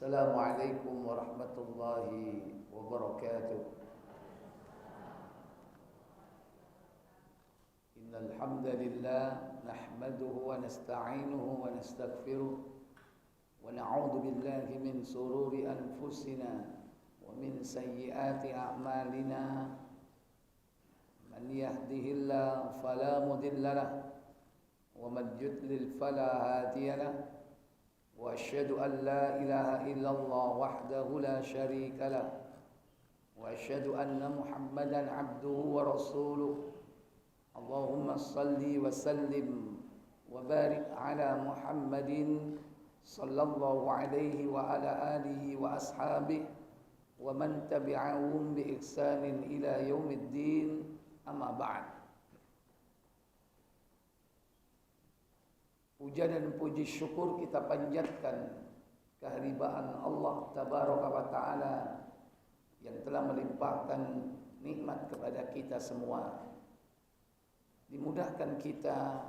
Assalamualaikum warahmatullahi wabarakatuh. Innal hamdalillah nahmaduhu wa nasta'inuhu wa nastaghfiruh wa na'udzu billahi min sururi anfusina wa min sayyiati a'malina. Man yahdihillahu fala mudilla lahu wa man yudlil fala hadiya lahu. وأشهد أن لا إله إلا الله وحده لا شريك له وأشهد أن محمدا عبده ورسوله اللهم صل وسلم وبارك على محمد صلى الله عليه وعلى آله وأصحابه ومن تبعهم بإحسان إلى يوم الدين أما بعد. Puja dan puji syukur kita panjatkan kehadiran Allah Tabaraka wa Ta'ala yang telah melimpahkan nikmat kepada kita semua. Dimudahkan kita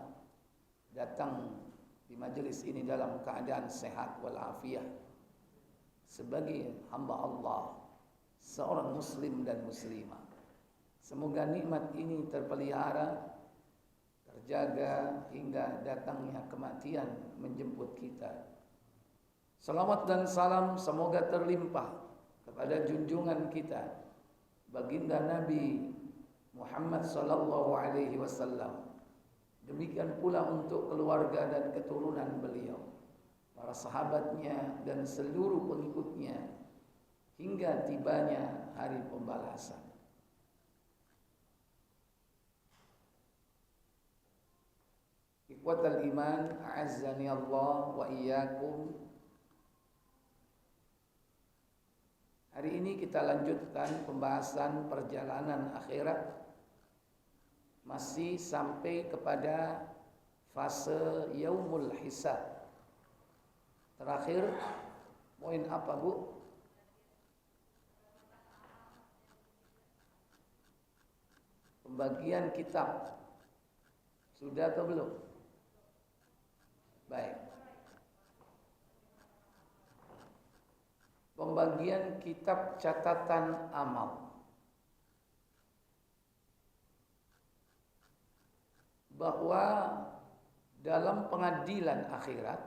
datang di majelis ini dalam keadaan sehat walafiat sebagai hamba Allah, seorang muslim dan muslimah. Semoga nikmat ini terpelihara, terjaga hingga datangnya kematian menjemput kita. Salawat dan salam semoga terlimpah kepada junjungan kita baginda Nabi Muhammad sallallahu alaihi wasallam. Demikian pula untuk keluarga dan keturunan beliau, para sahabatnya dan seluruh pengikutnya hingga tibanya hari pembalasan. Ikhwatal iman, a'azzani Allah wa iyyakum. Hari ini kita lanjutkan pembahasan perjalanan akhirat, masih sampai kepada fase yaumul hisab. Terakhir poin apa, Bu? Pembagian kitab. Sudah atau belum? Baik. Pembagian kitab catatan amal. Bahwa dalam pengadilan akhirat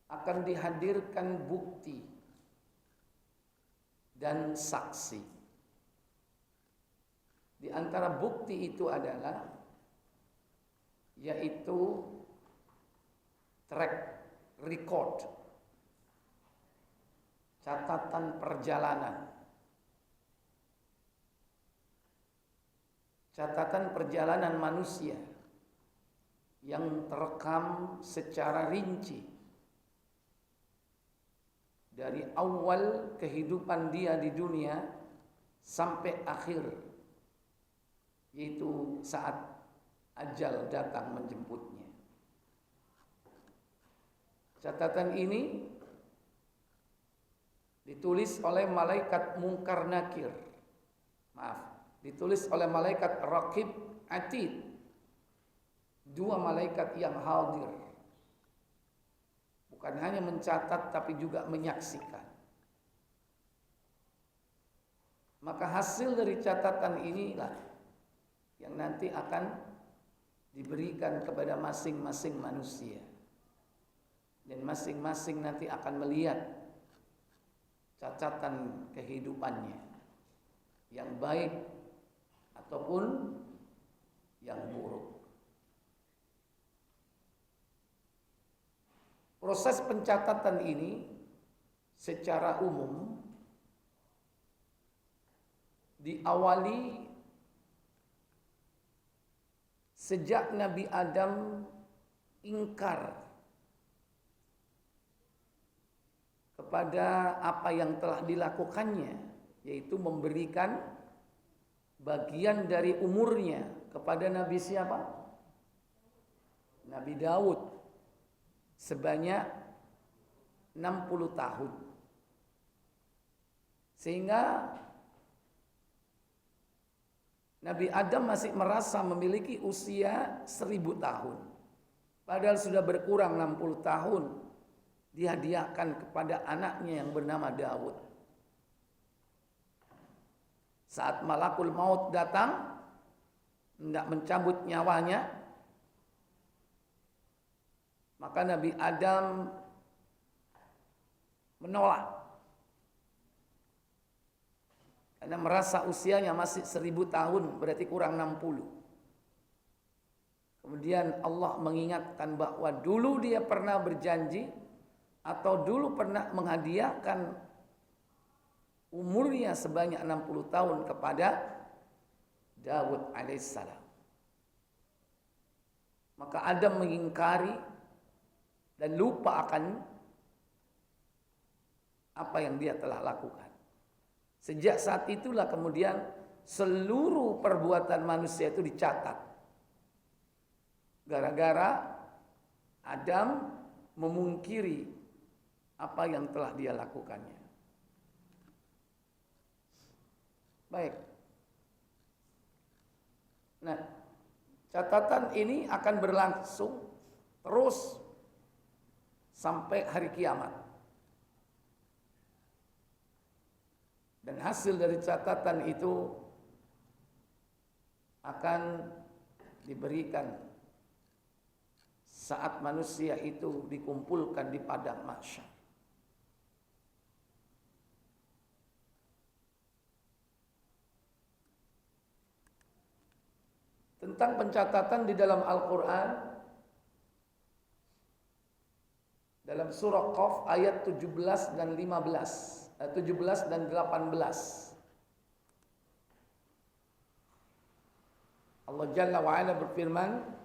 akan dihadirkan bukti dan saksi. Di antara bukti itu adalah yaitu track record, catatan perjalanan. Catatan perjalanan manusia yang terekam secara rinci dari awal kehidupan dia di dunia sampai akhir, yaitu saat ajal datang menjemputnya. Catatan ini ditulis oleh malaikat Munkar Nakir. Ditulis oleh malaikat Raqib Atid. Dua malaikat yang hadir. Bukan hanya mencatat tapi juga menyaksikan. Maka hasil dari catatan inilah yang nanti akan diberikan kepada masing-masing manusia. Dan masing-masing nanti akan melihat catatan kehidupannya, yang baik ataupun yang buruk. Proses pencatatan ini secara umum diawali sejak Nabi Adam ingkar kepada apa yang telah dilakukannya, yaitu memberikan bagian dari umurnya kepada Nabi siapa? Nabi Daud sebanyak 60 tahun. Sehingga Nabi Adam masih merasa memiliki usia 1000 tahun. Padahal sudah berkurang 60 tahun. Dihadiahkan kepada anaknya yang bernama Daud. Saat malakul maut datang, hendak mencabut nyawanya, maka Nabi Adam menolak. Karena merasa usianya masih 1000 tahun, berarti kurang 60. Kemudian Allah mengingatkan bahwa dulu dia pernah berjanji atau dulu pernah menghadiahkan umurnya sebanyak 60 tahun kepada Daud alaihissalam. Maka Adam mengingkari dan lupa akan apa yang dia telah lakukan. Sejak saat itulah kemudian seluruh perbuatan manusia itu dicatat. Gara-gara Adam memungkiri apa yang telah dia lakukannya. Baik. Nah, catatan ini akan berlangsung terus sampai hari kiamat. Dan hasil dari catatan itu akan diberikan saat manusia itu dikumpulkan di padang mahsyar. Tentang pencatatan di dalam Al-Quran, dalam surah Qaf ayat 17 dan 15, 17 dan 18. Allah Jalla wa'ala berfirman,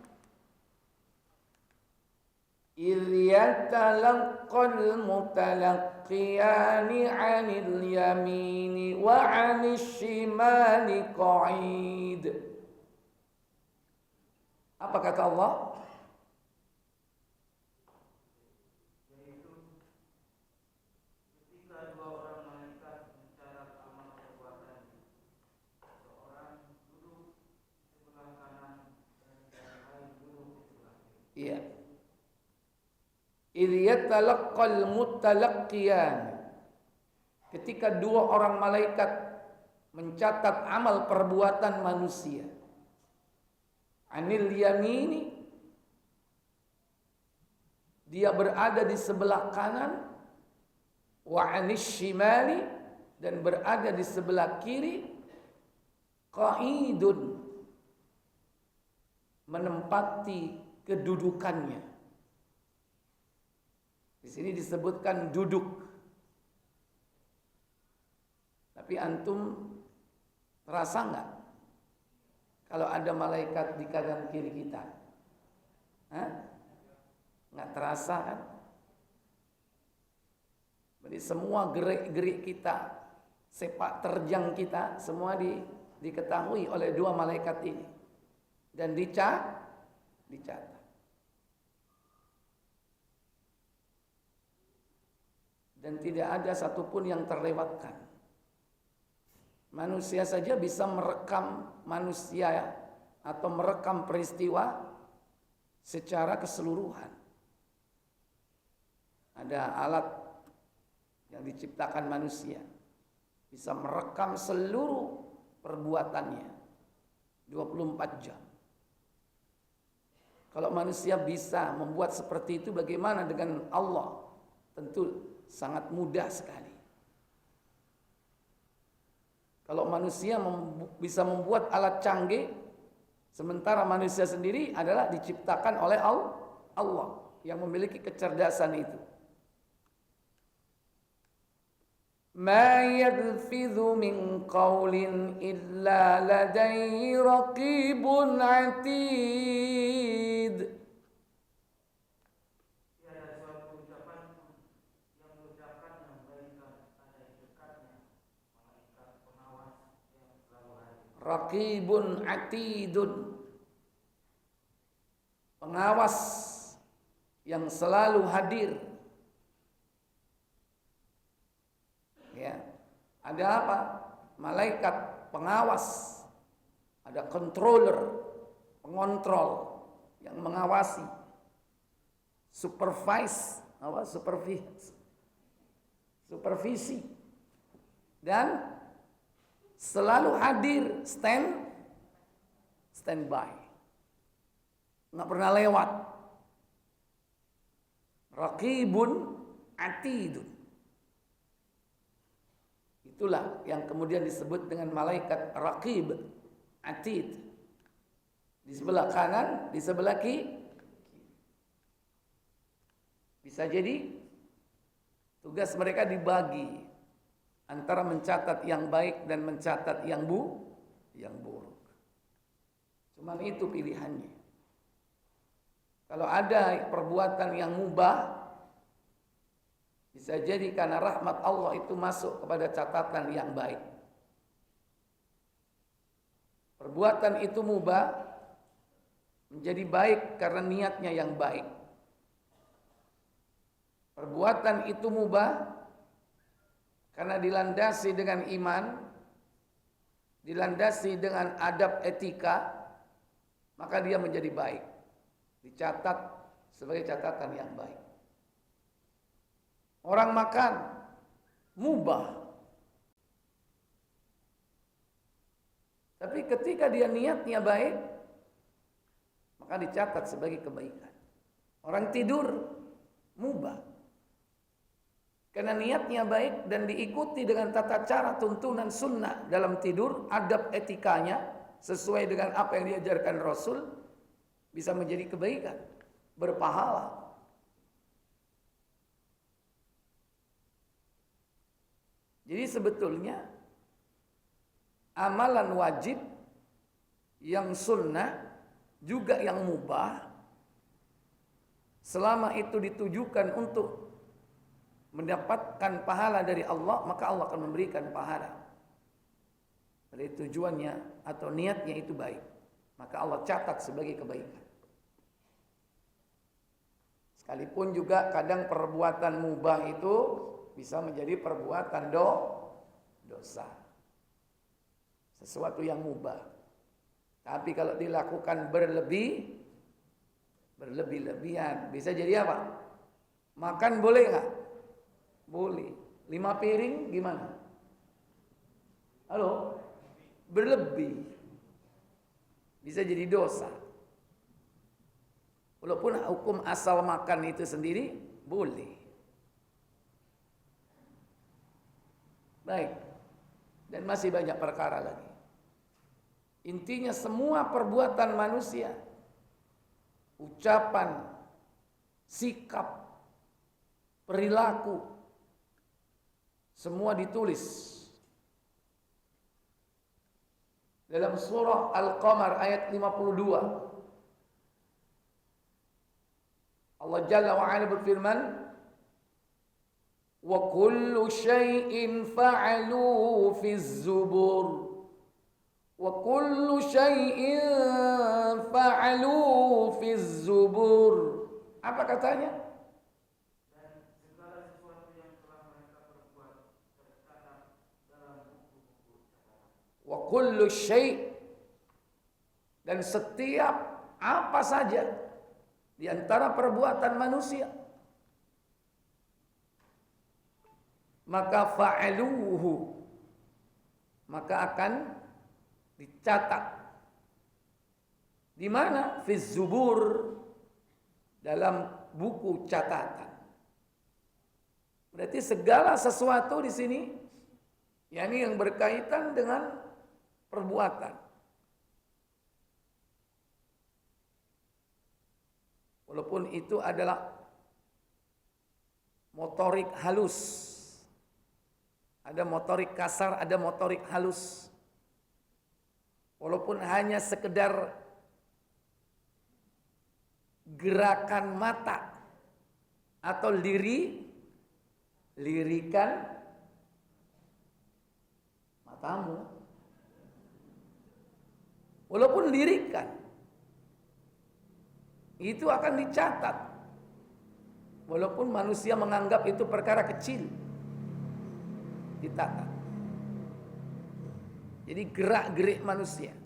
إِذْ يَتَلَقَّى الْمُتَلَقِّيَانِ عَنِ الْيَمِينِ وَعَنِ الشِّمَالِ قَعِيدٌ. Apa kata Allah? Yaitu ketika dua orang malaikat mencatat amal perbuatan, seorang duduk di sebelah kanan dan yang lain duduk di sebelah kiri. Iya. إِذْ يَتَلَقَّى الْمُتَلَقِّيَانِ. Ketika dua orang malaikat mencatat amal perbuatan manusia. Anil yamini, dia berada di sebelah kanan, wa anis shimali, dan berada di sebelah kiri, qaidun, menempati kedudukannya. Di sini disebutkan duduk. Tapi antum terasa enggak kalau ada malaikat di kanan kiri kita? Nggak terasa kan? Jadi semua gerik-gerik kita, sepak terjang kita, semua diketahui oleh dua malaikat ini. Dan dicatat. Dan tidak ada satupun yang terlewatkan. Manusia saja bisa merekam manusia atau merekam peristiwa secara keseluruhan. Ada alat yang diciptakan manusia, bisa merekam seluruh perbuatannya 24 jam. Kalau manusia bisa membuat seperti itu, bagaimana dengan Allah? Tentu sangat mudah sekali. Kalau manusia bisa membuat alat canggih, sementara manusia sendiri adalah diciptakan oleh Allah yang memiliki kecerdasan itu. Ma yalfidhu min qawlin illa ladayhi raqibun atid. Tiada suatu ucapan yang mengucapkan yang melainkan ada di dekatnya malaikat pengawas yang selalu hadir. Raqibun atidun, pengawas yang selalu hadir. Ya, ada apa? Malaikat pengawas, ada controller, pengontrol yang mengawasi supervisi dan selalu hadir, standby, nggak pernah lewat. Raqibun atidun. Itulah yang kemudian disebut dengan malaikat raqib, atid. Di sebelah kanan, di sebelah kiri. Bisa jadi tugas mereka dibagi antara mencatat yang baik dan mencatat yang buruk. Cuman itu pilihannya. Kalau ada perbuatan yang mubah, bisa jadi karena rahmat Allah itu masuk kepada catatan yang baik. Perbuatan itu mubah menjadi baik karena niatnya yang baik. Perbuatan itu mubah karena dilandasi dengan iman, dilandasi dengan adab etika, maka dia menjadi baik. Dicatat sebagai catatan yang baik. Orang makan mubah, tapi ketika dia niatnya baik, maka dicatat sebagai kebaikan. Orang tidur mubah, karena niatnya baik dan diikuti dengan tata cara tuntunan sunnah dalam tidur, adab etikanya sesuai dengan apa yang diajarkan Rasul, bisa menjadi kebaikan, berpahala. Jadi sebetulnya amalan wajib yang sunnah juga yang mubah, selama itu ditujukan untuk mendapatkan pahala dari Allah, maka Allah akan memberikan pahala. Dari tujuannya atau niatnya itu baik, maka Allah catat sebagai kebaikan. Sekalipun juga kadang perbuatan mubah itu bisa menjadi perbuatan dosa. Sesuatu yang mubah. Tapi kalau dilakukan berlebih-lebihan, bisa jadi apa? Makan boleh nggak? Boleh. 5 piring gimana? Halo? Berlebih. Bisa jadi dosa. Walaupun hukum asal makan itu sendiri boleh. Baik. Dan masih banyak perkara lagi. Intinya semua perbuatan manusia, ucapan, sikap, perilaku, semua ditulis. Dalam surah Al-Qamar ayat 52. Allah Jalla wa'ala berfirman, wa kullu syai'in fa'alu fi zubur. Wa kullu syai'in fa'alu fi zubur. Apa katanya? Dan segala sesuatu yang telah mereka perbuat tercatat dalam buku-buku catatan. Wa kullu syai', dan setiap apa saja di antara perbuatan manusia, maka fa'aluhu, maka akan dicatat. Di mana? Fi zubur, dalam buku catatan. Berarti segala sesuatu di sini yakni yang berkaitan dengan perbuatan. Walaupun itu adalah motorik halus. Ada motorik kasar, ada motorik halus. Walaupun hanya sekedar gerakan mata atau lirikan matamu. Walaupun lirikan, itu akan dicatat. Walaupun manusia menganggap itu perkara kecil, dicatat. Jadi gerak-gerik manusia.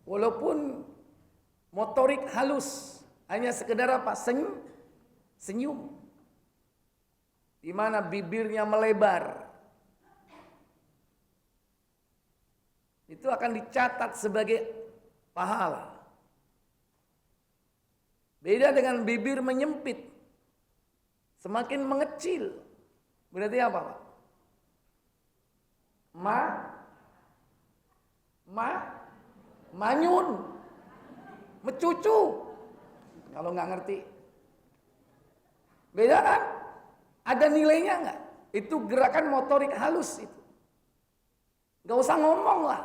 Walaupun motorik halus, hanya sekedar apa? Senyum. Di mana bibirnya melebar. Itu akan dicatat sebagai pahala. Beda dengan bibir menyempit. Semakin mengecil. Berarti apa, Pak? Manyun. Mecucu. Kalau nggak ngerti. Beda kan? Ada nilainya nggak? Itu gerakan motorik halus itu. Nggak usah ngomong lah.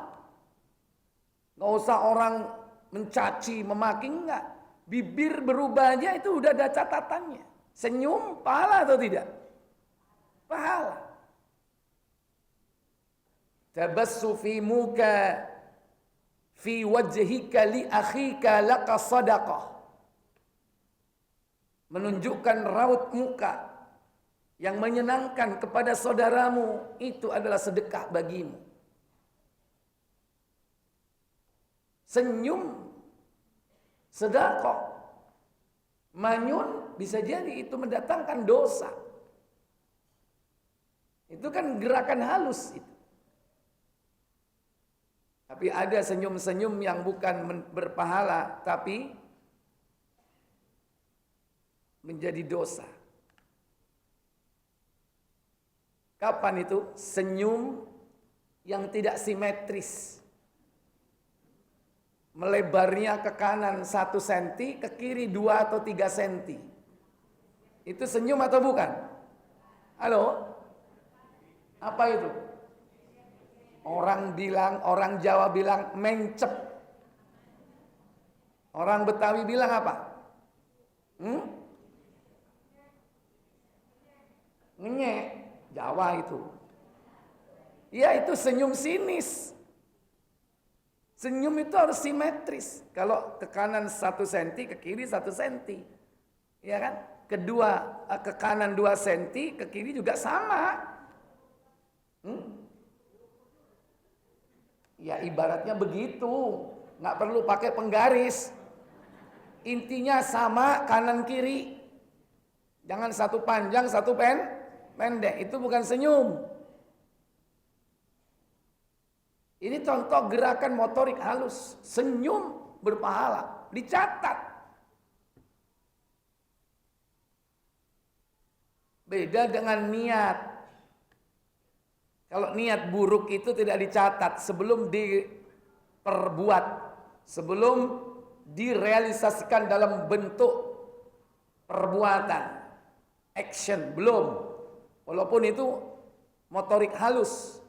Nggak usah orang mencaci, memaki, enggak. Bibir berubah aja itu udah ada catatannya. Senyum, pahala atau tidak? Pahala. Tabassu fi muka fi wajhika li akhika laka sadaqah. Menunjukkan raut muka yang menyenangkan kepada saudaramu itu adalah sedekah bagimu. Senyum, sedekah. Manyun bisa jadi itu mendatangkan dosa. Itu kan gerakan halus itu. Tapi ada senyum-senyum yang bukan berpahala tapi menjadi dosa. Kapan itu? Senyum yang tidak simetris. Melebarnya ke kanan 1 cm, ke kiri 2 atau 3 cm. Itu senyum atau bukan? Halo? Apa itu? Orang Jawa bilang mencep. Orang Betawi bilang apa? Ngenyek. Jawa itu. Ya itu senyum sinis. Senyum itu harus simetris. Kalau ke kanan 1 cm, ke kiri 1 cm. Ya kan? Kedua, ke kanan 2 cm, ke kiri juga sama. Ya ibaratnya begitu. Nggak perlu pakai penggaris. Intinya sama kanan kiri. Jangan satu panjang, satu pendek. Itu bukan senyum. Ini contoh gerakan motorik halus. Senyum berpahala. Dicatat. Beda dengan niat. Kalau niat buruk itu tidak dicatat sebelum diperbuat. Sebelum direalisasikan dalam bentuk perbuatan. Action. Belum. Walaupun itu motorik halus.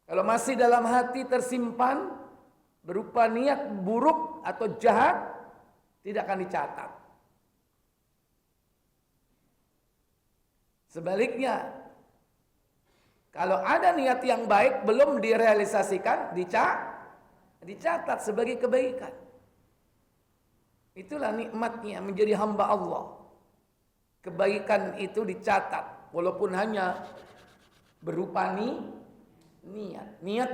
Kalau masih dalam hati tersimpan berupa niat buruk atau jahat, tidak akan dicatat. Sebaliknya, kalau ada niat yang baik belum direalisasikan, dicatat sebagai kebaikan. Itulah nikmatnya menjadi hamba Allah. Kebaikan itu dicatat, walaupun hanya berupa niat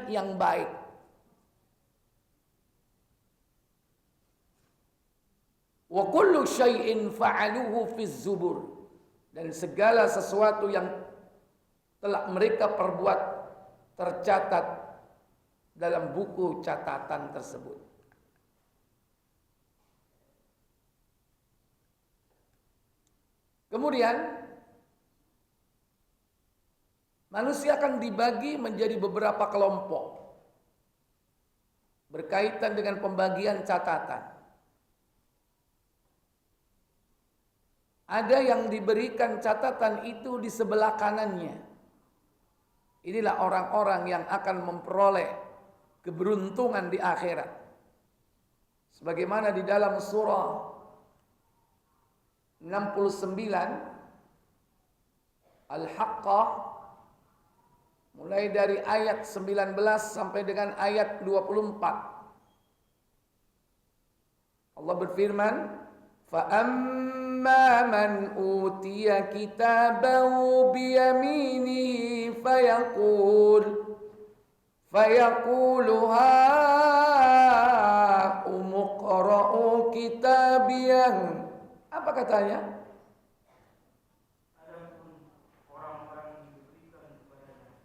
yang baik. Wa kullu syai'in fa'aluhu fi zubur. Dan segala sesuatu yang telah mereka perbuat tercatat dalam buku catatan tersebut. Kemudian manusia akan dibagi menjadi beberapa kelompok berkaitan dengan pembagian catatan. Ada yang diberikan catatan itu di sebelah kanannya. Inilah orang-orang yang akan memperoleh keberuntungan di akhirat. Sebagaimana di dalam surah 69 Al-Haqqah, mulai dari ayat 19 sampai dengan ayat 24. Allah berfirman, فَأَمَّا مَنْ أُوتِيَ كِتَابَهُ بِيَمِينِهِ فَيَقُولُ هَاؤُمُ qara'u kitabiyah. Apa katanya? Adapun orang-orang yang diberikan kepadanya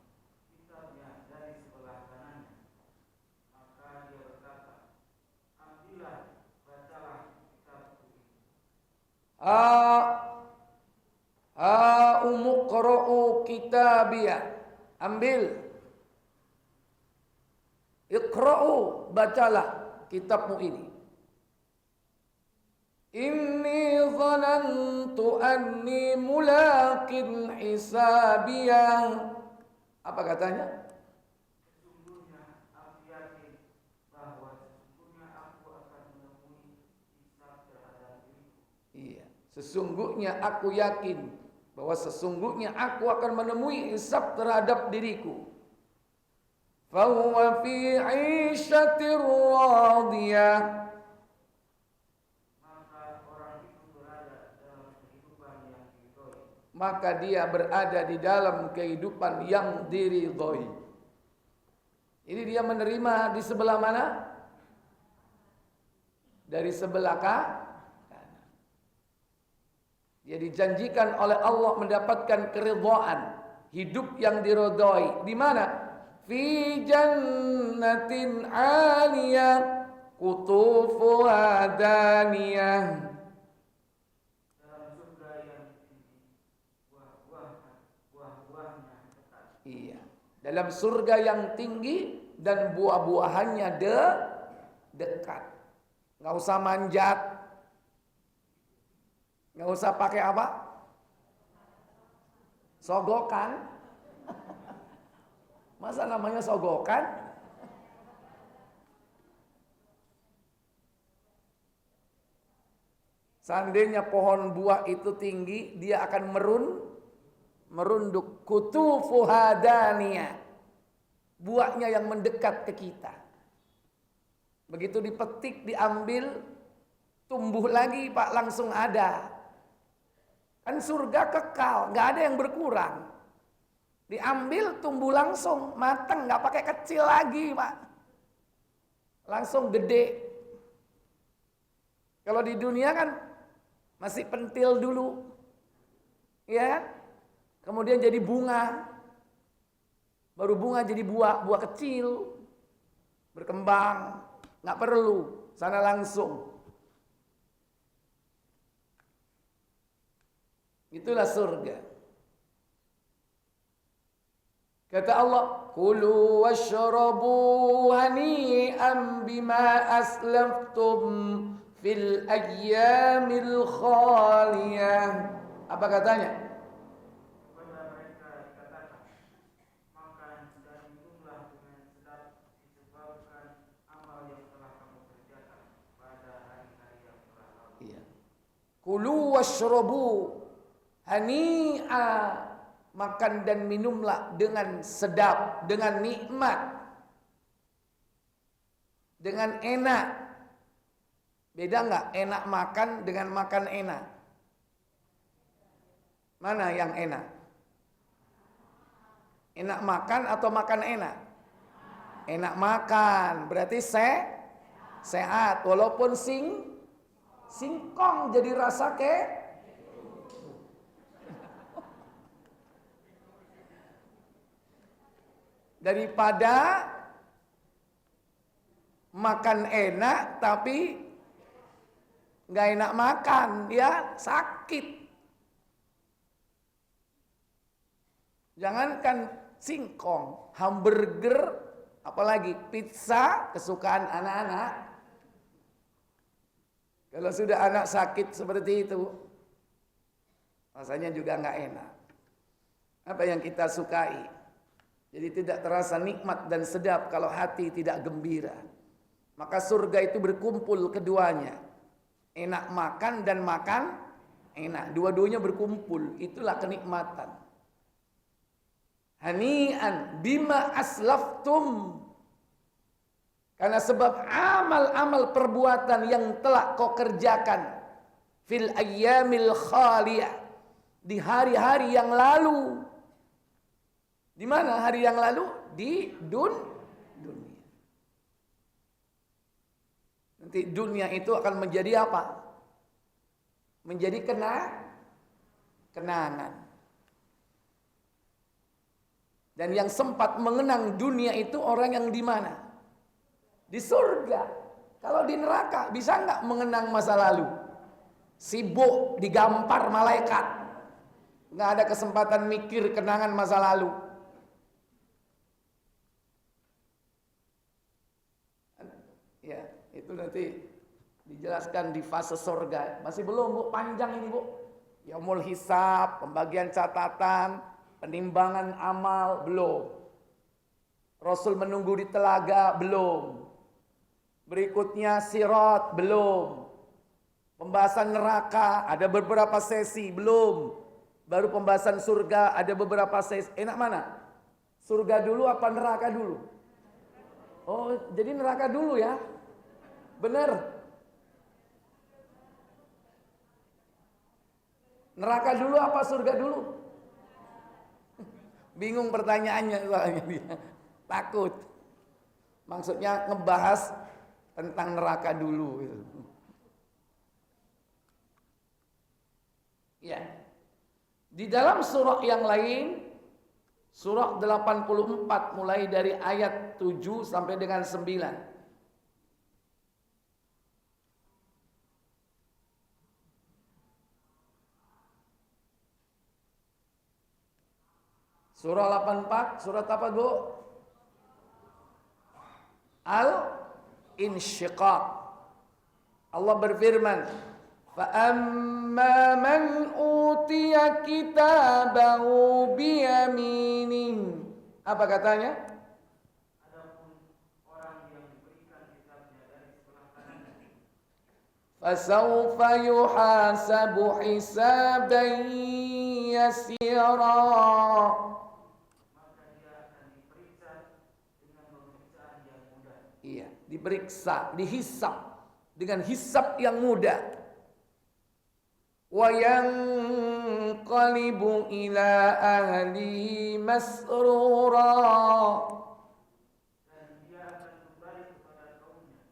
kitabnya dari sebelah kanannya, maka dia berkata, ambillah, bacalah kitabku ini. Umuqra'u kitabiyah. Ambil. Iqra'u, bacalah kitabmu ini. Inni dhanantu anni mulaqin hisabiyah. Apa katanya? Sesungguhnya aku yakin bahwa sesungguhnya aku akan menemui hisab terhadap diriku. Iya, sesungguhnya aku yakin bahwa sesungguhnya aku akan menemui hisab terhadap diriku. Fahuwa fi 'ishatir radiyah. Maka orang itu berada dalam kehidupan yang diridhoi. Maka dia berada di dalam kehidupan yang diridhoi. Ini dia menerima di sebelah mana? Dari sebelah kanan. Dia dijanjikan oleh Allah mendapatkan keridhaan, hidup yang diridhoi. Di mana? Fi jannatin 'aliyah qutufuha daniyah. Dalam surga yang tinggi, buah-buahnya dekat. Iya, dalam surga yang tinggi dan buah-buahannya dekat. Nggak usah manjat, nggak usah pakai apa? Sogokan. Masa namanya sogokan? Seandainya pohon buah itu tinggi, dia akan merunduk. Kutufuha daniyah. Buahnya yang mendekat ke kita. Begitu dipetik, diambil, tumbuh lagi Pak, langsung ada. Kan surga kekal, nggak ada yang berkurang. Diambil, tumbuh langsung, matang, nggak pakai kecil lagi Pak. Langsung gede. Kalau di dunia kan masih pentil dulu, ya. Kemudian jadi bunga, baru bunga jadi buah kecil, berkembang, nggak perlu, sana langsung. Itulah surga. Kata Allah, kulu washrabu hani'an bima aslaftum fil ayyamil khaliyah. Apa katanya? Kepada mereka dikatakan, makan dan minumlah dengan sedap disebabkan amal yang telah kamu kerjakan pada hari-hari yang telah lalu. Iya. Kulu washrabu hani'a, makan dan minumlah dengan sedap, dengan nikmat, dengan enak. Beda nggak enak makan dengan makan enak? Mana yang enak? Enak makan atau makan enak? Enak makan, berarti sehat. Walaupun singkong jadi rasa daripada makan enak tapi nggak enak makan, dia sakit. Jangankan singkong, hamburger, apalagi pizza kesukaan anak-anak. Kalau sudah anak sakit seperti itu, rasanya juga nggak enak. Apa yang kita sukai? Jadi tidak terasa nikmat dan sedap kalau hati tidak gembira. Maka surga itu berkumpul keduanya. Enak makan dan makan enak. Dua-duanya berkumpul. Itulah kenikmatan. Hani'an bima aslaftum. Karena sebab amal-amal perbuatan yang telah kau kerjakan. Fil ayyamil khaliyah. Di hari-hari yang lalu. Di mana hari yang lalu? Di dunia. Nanti dunia itu akan menjadi apa? Menjadi kenangan. Dan yang sempat mengenang dunia itu orang yang di mana? Di surga. Kalau di neraka bisa nggak mengenang masa lalu? Sibuk digampar malaikat, nggak ada kesempatan mikir kenangan masa lalu. Ya, itu nanti dijelaskan di fase surga. Masih belum, Bu, panjang ini, Bu. Yaumul hisab, pembagian catatan, penimbangan amal, belum. Rasul menunggu di telaga, belum. Berikutnya sirat, belum. Pembahasan neraka, ada beberapa sesi, belum. Baru pembahasan surga, ada beberapa sesi. Enak mana? Surga dulu apa neraka dulu? Oh, jadi neraka dulu ya? Benar. Neraka dulu apa surga dulu? Bingung pertanyaannya soalnya dia. Takut. Maksudnya ngebahas tentang neraka dulu gitu. Ya. Di dalam surah yang lain, surah 84 mulai dari ayat 7 sampai dengan 9. Surah 84, surat apa, Bu? Al-Insyiqaq. Allah berfirman, فَأَمَّا مَنْ أُوتِيَ كِتَابَهُ بِيَمِينِهِ. Apa katanya? Adapun orang yang diberikan kitabnya dari sebelah kanannya, فَسَوْفَ يُحَاسَبُ حِسَابًا يَسِيرًا. maka dia akan diperiksa dengan pemeriksaan yang mudah. Iya, diperiksa, dihisab dengan hisab yang mudah. Wa yanqalibu ila ahlihi masrura. Dan dia akan kembali kepada kaumnya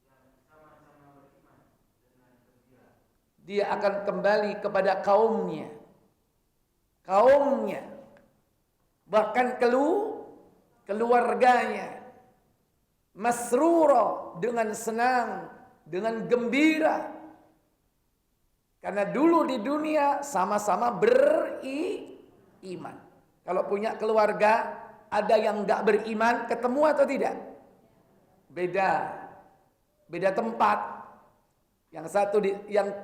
yang sama-sama beriman dengan gembira. Dia akan kembali kepada kaumnya. Kaumnya. Bahkan keluarganya. Masrura, dengan senang, dengan gembira. Karena dulu di dunia sama-sama beriman. Kalau punya keluarga, ada yang enggak beriman, ketemu atau tidak? Beda. Beda tempat. Yang satu yang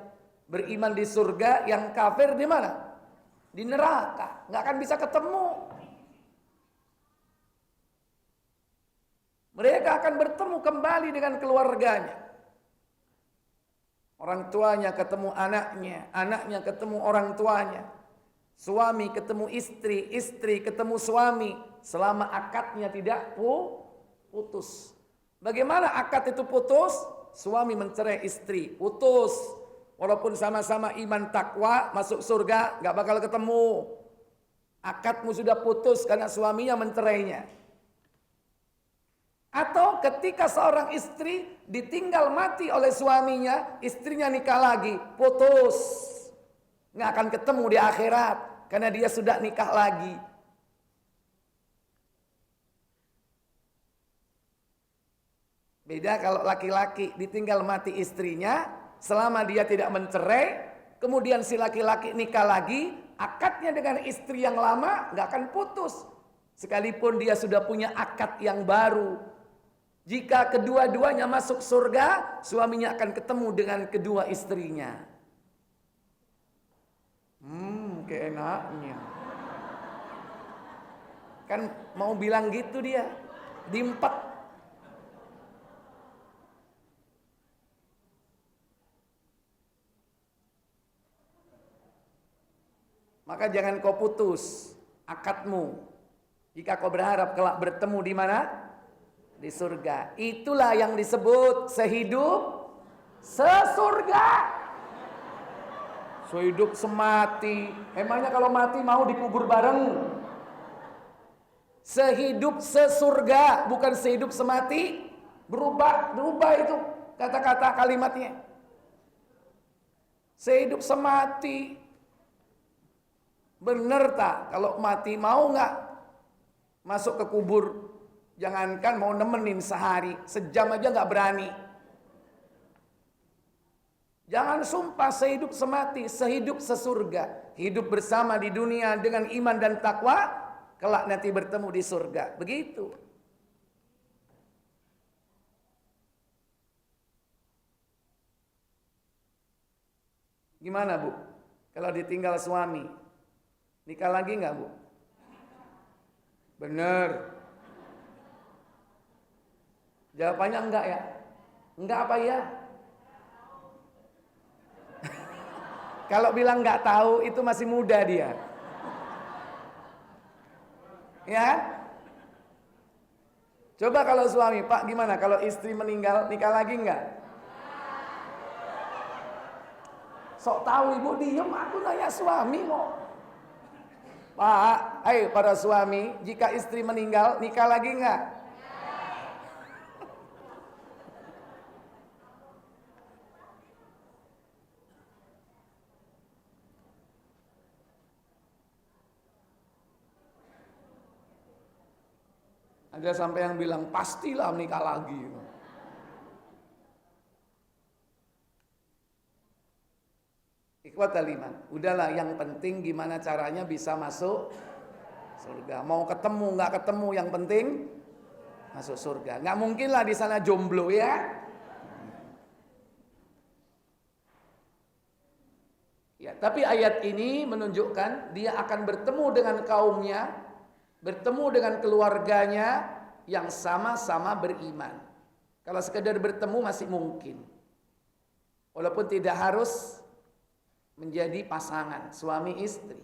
beriman di surga, yang kafir di mana? Di neraka. Enggak akan bisa ketemu. Mereka akan bertemu kembali dengan keluarganya. Orang tuanya ketemu anaknya, anaknya ketemu orang tuanya. Suami ketemu istri, istri ketemu suami. Selama akadnya tidak putus. Bagaimana akad itu putus? Suami mencerai istri, putus. Walaupun sama-sama iman takwa, masuk surga, gak bakal ketemu. Akadmu sudah putus karena suaminya mencerainya. Atau ketika seorang istri ditinggal mati oleh suaminya, istrinya nikah lagi, putus. Nggak akan ketemu di akhirat, karena dia sudah nikah lagi. Beda kalau laki-laki ditinggal mati istrinya, selama dia tidak mencerai, kemudian si laki-laki nikah lagi, akadnya dengan istri yang lama nggak akan putus. Sekalipun dia sudah punya akad yang baru. Jika kedua-duanya masuk surga, suaminya akan ketemu dengan kedua istrinya. Keenaknya. Kan mau bilang gitu dia, diempet. Maka jangan kau putus akadmu. Jika kau berharap kelak bertemu di mana? Di surga. Itulah yang disebut sehidup sesurga. Sehidup semati. Emangnya kalau mati mau dikubur bareng? Sehidup sesurga, bukan sehidup semati. Berubah itu. kata-kata kalimatnya. Sehidup semati. Bener tak? Kalau mati mau nggak masuk ke kubur? Jangankan mau nemenin sehari, sejam aja nggak berani. Jangan sumpah sehidup semati, sehidup sesurga. Hidup bersama di dunia dengan iman dan takwa, kelak nanti bertemu di surga. Begitu. Gimana Bu? Kalau ditinggal suami, nikah lagi nggak Bu? Bener. Jawabannya enggak ya? Enggak apa ya? Kalau bilang nggak tahu itu masih muda dia. Ya? Coba kalau suami, Pak gimana? Kalau istri meninggal nikah lagi nggak? Sok tahu ibu diem, aku nanya suami kok. Pak, ayo para suami, jika istri meninggal nikah lagi nggak? Ada sampai yang bilang pastilah menikah lagi. Ikhwatal iman. Udahlah, yang penting gimana caranya bisa masuk surga. Mau ketemu nggak ketemu, yang penting masuk surga. Nggak mungkin lah di sana jomblo ya. Ya, tapi ayat ini menunjukkan dia akan bertemu dengan kaumnya, bertemu dengan keluarganya yang sama-sama beriman. Kalau sekedar bertemu masih mungkin. Walaupun tidak harus menjadi pasangan suami istri.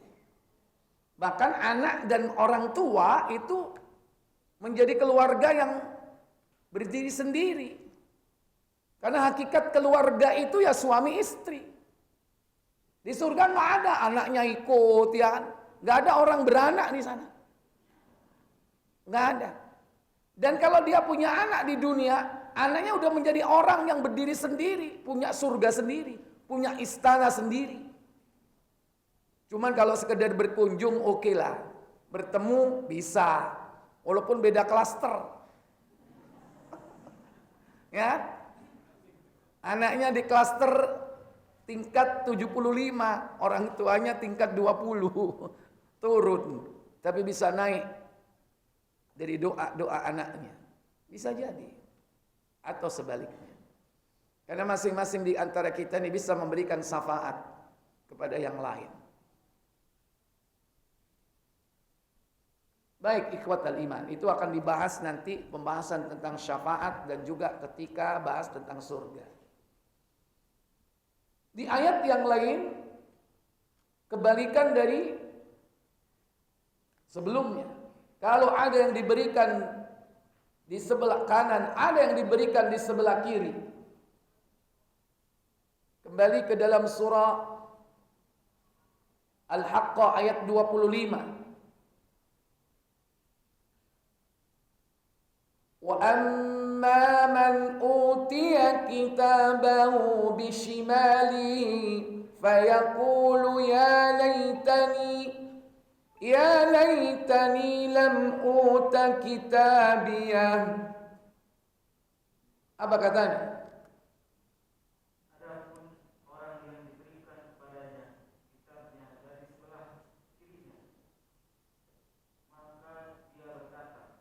Bahkan anak dan orang tua itu menjadi keluarga yang berdiri sendiri. Karena hakikat keluarga itu ya suami istri. Di surga nggak ada anaknya ikut ya kan. Nggak ada orang beranak di sana. Nggak ada. Dan kalau dia punya anak di dunia, anaknya udah menjadi orang yang berdiri sendiri, punya surga sendiri, punya istana sendiri. Cuman kalau sekedar berkunjung oke lah. Bertemu bisa. Walaupun beda klaster. Ya. Anaknya di klaster tingkat 75, orang tuanya tingkat 20. Turun. Tapi bisa naik dari doa-doa anaknya. Bisa jadi. Atau sebaliknya. Karena masing-masing di antara kita ini bisa memberikan syafaat kepada yang lain. Baik, ikhwatal iman. Itu akan dibahas nanti, pembahasan tentang syafaat dan juga ketika bahas tentang surga. Di ayat yang lain, kebalikan dari sebelumnya. Kalau ada yang diberikan di sebelah kanan, ada yang diberikan di sebelah kiri. Kembali ke dalam surah Al-Haqqah ayat 25. وَأَمَّا مَنْ أُوتِيَ كِتَابَهُ بِشِمَالِهِ فَيَقُولُ يَا لَيْتَنِي لَمْ أُوتَ كِتَابِيَهْ. Apa katanya? Adapun orang yang diberikan kepadanya kitabnya dari sebelah kirinya, maka dia berkata,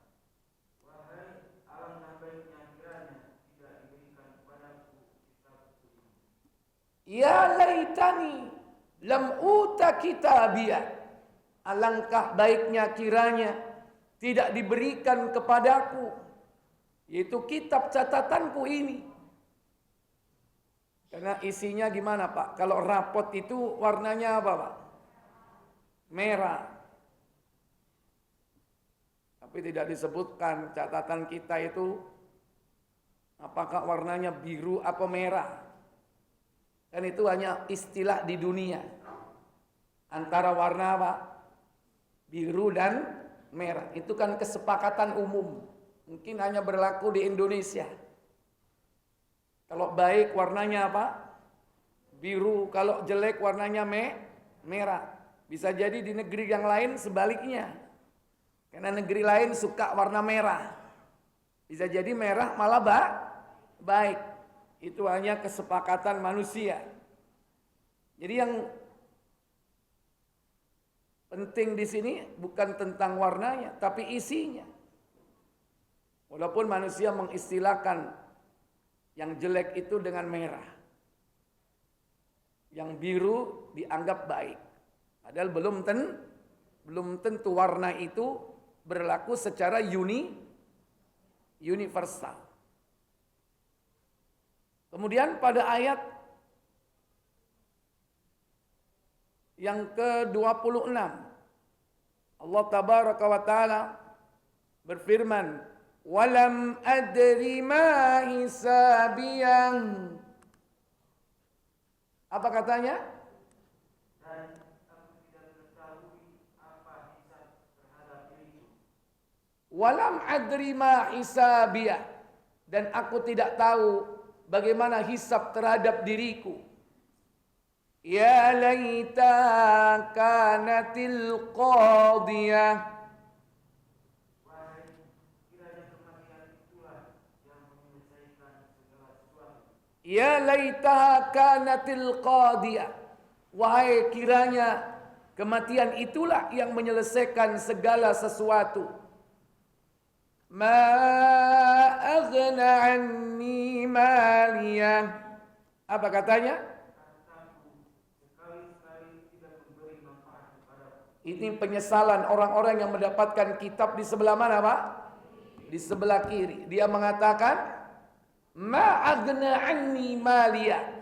wahai alangkah baiknya kiranya tidak diberikan kepadaku kitabku ini. Ya laitani lam uta kitabiyah. Alangkah baiknya kiranya tidak diberikan kepadaku, yaitu kitab catatanku ini. Karena isinya gimana Pak? Kalau rapot itu warnanya apa Pak? Merah. Tapi tidak disebutkan catatan kita itu apakah warnanya biru atau merah. Dan itu hanya istilah di dunia. Antara warna apa? Biru dan merah. Itu kan kesepakatan umum. Mungkin hanya berlaku di Indonesia. Kalau baik warnanya apa? Biru. Kalau jelek warnanya merah. Bisa jadi di negeri yang lain sebaliknya. Karena negeri lain suka warna merah. Bisa jadi merah malah baik. Itu hanya kesepakatan manusia. Jadi yang penting di sini bukan tentang warnanya, tapi isinya. Walaupun manusia mengistilahkan yang jelek itu dengan merah. Yang biru dianggap baik. Padahal belum tentu warna itu berlaku secara universal. Kemudian pada ayat yang ke-26 Allah tabaraka wa taala berfirman, "Walam adri ma hisabiyah." Apa katanya? Dan aku tidak mengetahui apa hisab terhadap diriku. Walam adri ma hisabiyah, dan aku tidak tahu bagaimana hisab terhadap diriku. Ya laita kanatil qadiyah. Wahai kiranya kematian itulah yang menyelesaikan segala sesuatu. Ya laita kanatil qadiyah. Wahai kiranya kematian itulah yang menyelesaikan segala sesuatu. Ma aghna anni maliyah. Apa katanya? Hartaku sekali-sekali tidak memberi manfaat kepadaku. Ini penyesalan orang-orang yang mendapatkan kitab di sebelah mana, Pak? Di sebelah kiri. Dia mengatakan, ma aghna anni maliyah.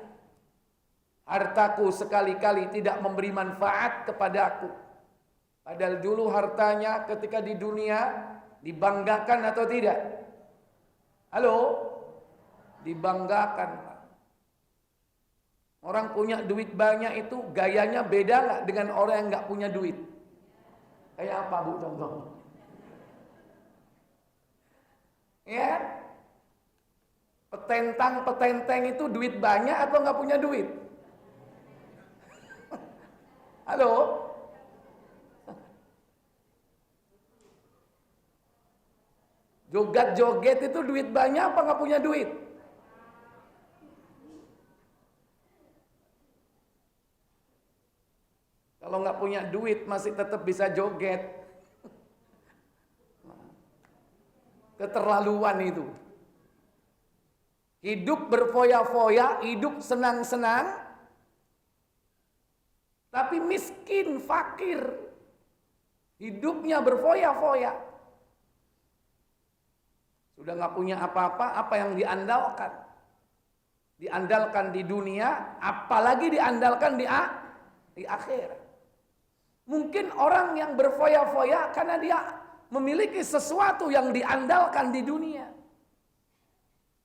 Hartaku sekali-kali tidak memberi manfaat kepadaku. Padahal dulu hartanya ketika di dunia dibanggakan atau tidak? Halo? Dibanggakan. Orang punya duit banyak itu gayanya beda nggak dengan orang yang nggak punya duit? Kayak apa, Bu, contoh? Ya? Petentang-petenteng itu duit banyak atau nggak punya duit? Halo? Joget-joget itu duit banyak apa nggak punya duit? Kalau nggak punya duit masih tetap bisa joget. Keterlaluan itu. Hidup berfoya-foya, hidup senang-senang, tapi miskin, fakir. Hidupnya berfoya-foya. Sudah nggak punya apa-apa, apa yang diandalkan? Diandalkan di dunia, apalagi diandalkan di akhirat. Mungkin orang yang berfoya-foya karena dia memiliki sesuatu yang diandalkan di dunia.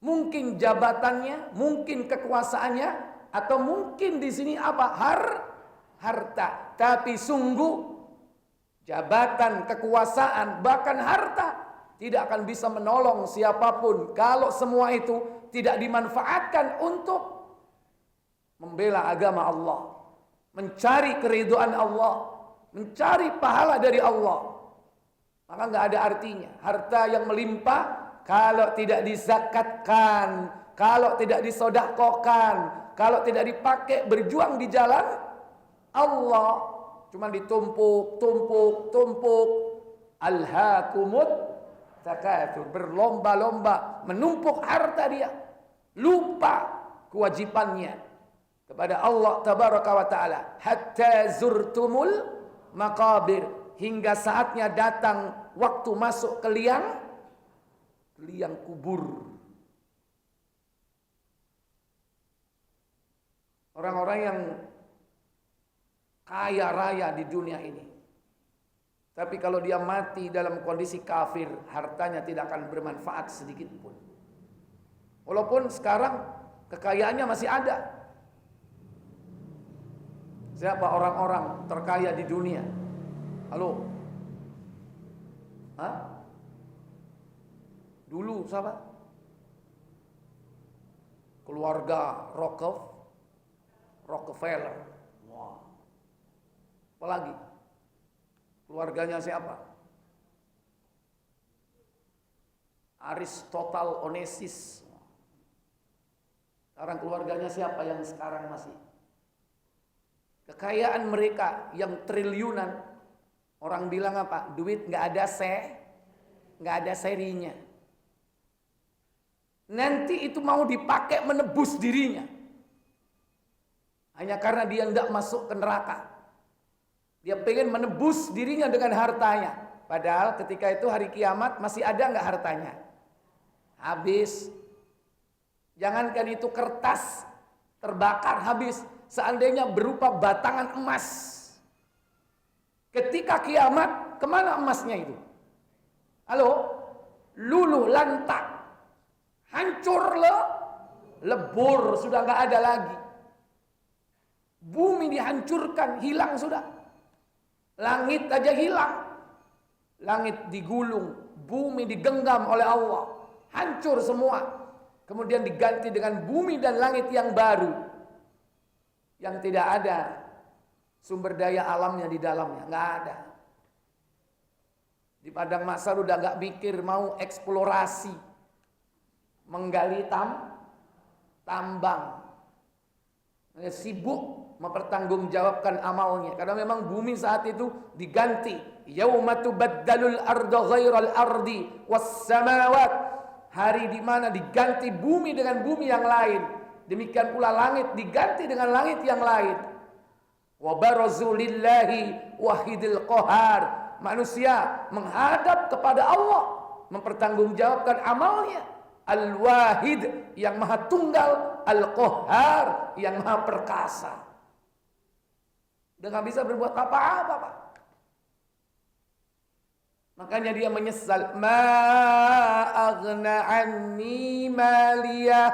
Mungkin jabatannya, mungkin kekuasaannya, atau mungkin di sini apa? Harta. Tapi sungguh jabatan, kekuasaan, bahkan harta tidak akan bisa menolong siapapun kalau semua itu tidak dimanfaatkan untuk membela agama Allah, mencari keridhaan Allah, mencari pahala dari Allah. Maka nggak ada artinya. Harta yang melimpah kalau tidak dizakatkan, kalau tidak disodakokan, kalau tidak dipakai berjuang di jalan Allah, cuma ditumpuk. Alhaakumut takatsur, berlomba-lomba menumpuk harta dia, lupa kewajibannya kepada Allah tabaraka wa taala. Hatta zurtumul maqabir, hingga saatnya datang waktu masuk ke liang kubur. Orang-orang yang kaya raya di dunia ini, tapi kalau dia mati dalam kondisi kafir, hartanya tidak akan bermanfaat sedikit pun. Walaupun sekarang kekayaannya masih ada. Siapa orang-orang terkaya di dunia? Halo? Hah? Dulu siapa? keluarga Rockefeller. Wah. Apalagi? Keluarganya siapa? Aristotle Onassis. Sekarang keluarganya siapa yang sekarang masih? Kekayaan mereka yang triliunan. Orang bilang apa? Duit nggak ada serinya. Nanti itu mau dipakai menebus dirinya. Hanya karena dia tidak masuk ke neraka. Dia pengen menebus dirinya dengan hartanya. Padahal ketika itu hari kiamat masih ada nggak hartanya? Habis. Jangankan itu kertas terbakar habis. Seandainya berupa batangan emas. Ketika kiamat, kemana emasnya itu? Halo? Luluh lantak. Hancur lebur, sudah nggak ada lagi. Bumi dihancurkan, hilang sudah. Langit aja hilang. Langit digulung, bumi digenggam oleh Allah. Hancur semua. Kemudian diganti dengan bumi dan langit yang baru. Yang tidak ada sumber daya alamnya di dalamnya, nggak ada. Di padang mahsyar udah nggak mikir mau eksplorasi. Menggali tambang. Sibuk mempertanggungjawabkan amalnya. Karena memang bumi saat itu diganti. Yauma tubaddalul ardu ghairal ardi was samawat. Hari di mana diganti bumi dengan bumi yang lain. Demikian pula langit diganti dengan langit yang lain. Wa barazu lillahi wahidil qahar. Manusia menghadap kepada Allah, mempertanggungjawabkan amalnya. Al-Wahid yang maha tunggal, Al-Qahhar yang maha perkasa. Udah gak bisa berbuat apa-apa, Pak. Makanya dia menyesal. Ma aghna anni maliyah.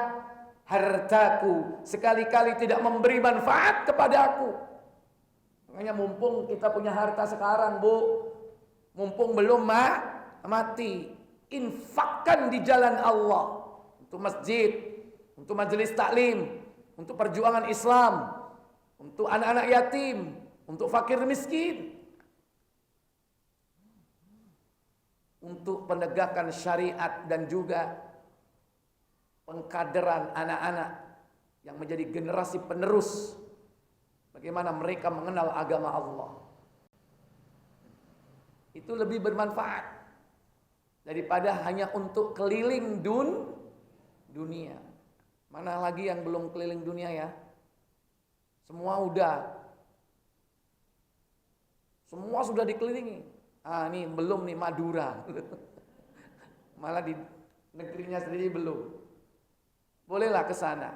Hartaku sekali-kali tidak memberi manfaat kepada aku. Makanya mumpung kita punya harta sekarang, Bu. Mumpung belum mati. Infakkan di jalan Allah. Untuk masjid, untuk majelis taklim, untuk perjuangan Islam, untuk anak-anak yatim, untuk fakir miskin, untuk penegakan syariat dan juga pengkaderan anak-anak yang menjadi generasi penerus. Bagaimana mereka mengenal agama Allah. Itu lebih bermanfaat daripada hanya untuk keliling dunia. Mana lagi yang belum keliling dunia ya? Semua sudah dikelilingi. Ini belum nih Madura. Malah di negerinya sendiri belum. Bolehlah ke sana.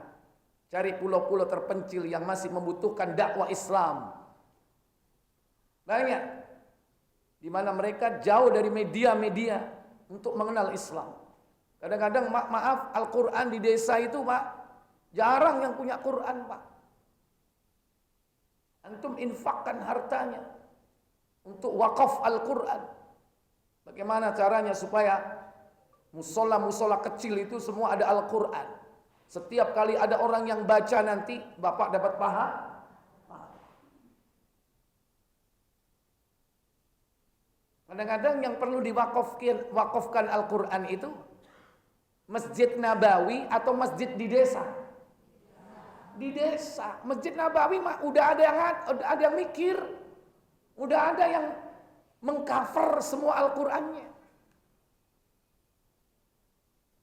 Cari pulau-pulau terpencil yang masih membutuhkan dakwah Islam. Banyak. Di mana mereka jauh dari media-media untuk mengenal Islam. Kadang-kadang maaf Al-Quran di desa itu Pak, jarang yang punya Quran Pak. Antum infakkan hartanya untuk wakaf Al-Quran. Bagaimana caranya supaya musola-musola kecil itu semua ada Al-Quran. Setiap kali ada orang yang baca nanti Bapak dapat pahala. Kadang-kadang yang perlu diwakafkan Al-Quran itu Masjid Nabawi atau masjid di desa. Di desa, Masjid Nabawi mah udah ada yang mikir. Udah ada yang mengcover semua Al-Qur'annya.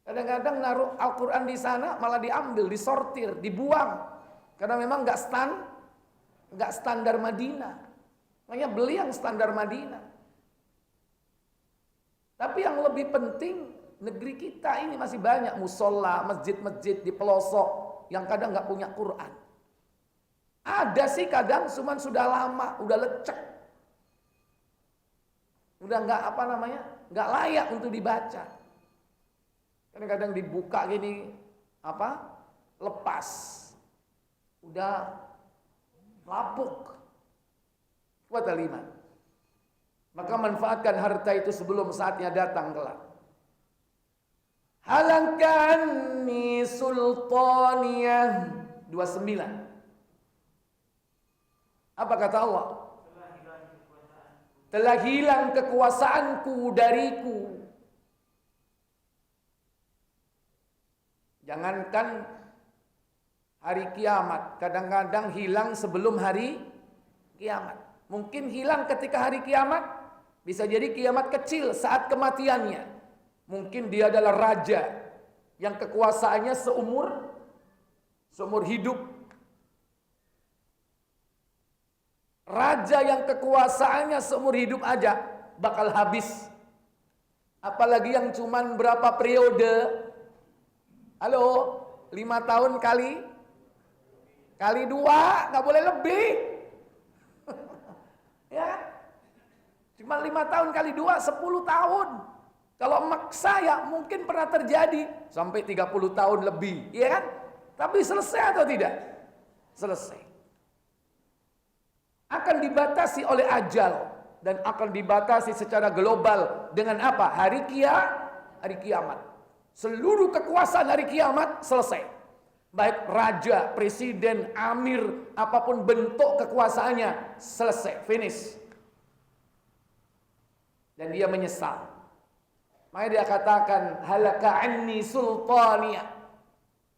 Kadang-kadang naruh Al-Qur'an di sana malah diambil, disortir, dibuang. Karena memang enggak standar Madinah. Makanya beli yang standar Madinah. Tapi yang lebih penting, negeri kita ini masih banyak musola, masjid-masjid di pelosok yang kadang nggak punya Quran. Ada sih kadang, cuman sudah lama, udah lecek, udah nggak layak untuk dibaca. Kadang-kadang dibuka gini, lepas, udah lapuk. Buat aliman. Maka manfaatkan harta itu sebelum saatnya datang kelak. Halakani sultaniyah 29. Apa kata Allah? Telah hilang kekuasaanku dariku. Jangankan hari kiamat, kadang-kadang hilang sebelum hari kiamat. Mungkin hilang ketika hari kiamat, bisa jadi kiamat kecil saat kematiannya. Mungkin dia adalah raja yang kekuasaannya seumur hidup. Raja yang kekuasaannya seumur hidup aja bakal habis. Apalagi yang cuman berapa periode? Halo, 5 tahun kali 2, nggak boleh lebih. Ya, cuma 5 tahun kali 2, 10 tahun. Kalau maksa ya mungkin pernah terjadi sampai 30 tahun lebih, ya kan? Tapi selesai atau tidak? Selesai. Akan dibatasi oleh ajal dan akan dibatasi secara global dengan apa? Hari kiamat. Seluruh kekuasaan hari kiamat selesai. Baik raja, presiden, amir, apapun bentuk kekuasaannya selesai, finish. Dan dia menyesal. Makanya dia katakan halaka anni sultaniyah.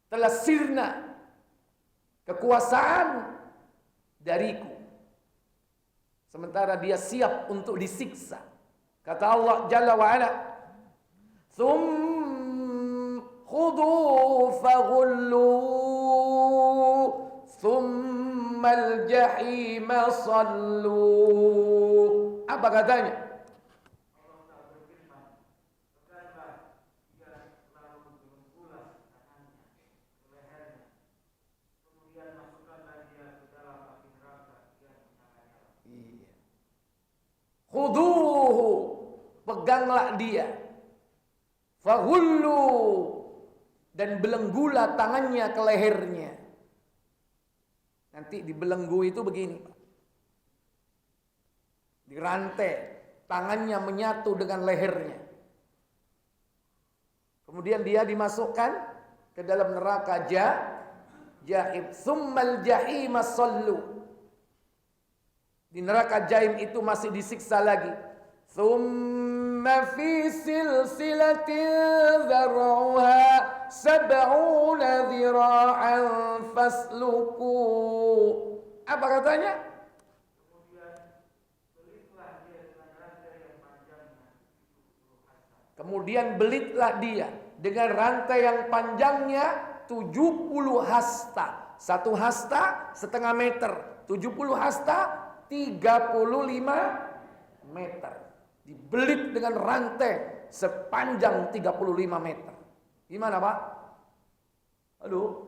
Telah sirna kekuasaan dariku. Sementara dia siap untuk disiksa. Kata Allah Jalla wa Ala, khudhu faghullu thummal jahima sallu. Apa katanya? Khuduhu, peganglah dia. Faghullu, dan belenggulah tangannya ke lehernya. Nanti dibelenggu itu begini, dirantai, tangannya menyatu dengan lehernya. Kemudian dia dimasukkan ke dalam neraka jahim. Summal jahima sallu. Di neraka jahim itu masih disiksa lagi. Thumma fi silsilatin dhar'uha sab'una dhira'an fasluku. Apa katanya? Kemudian belitlah dia dengan rantai yang panjangnya 70 hasta. 1 hasta setengah meter. 70 hasta 35 meter. Dibelit dengan rantai sepanjang 35 meter. Gimana Pak? Aduh.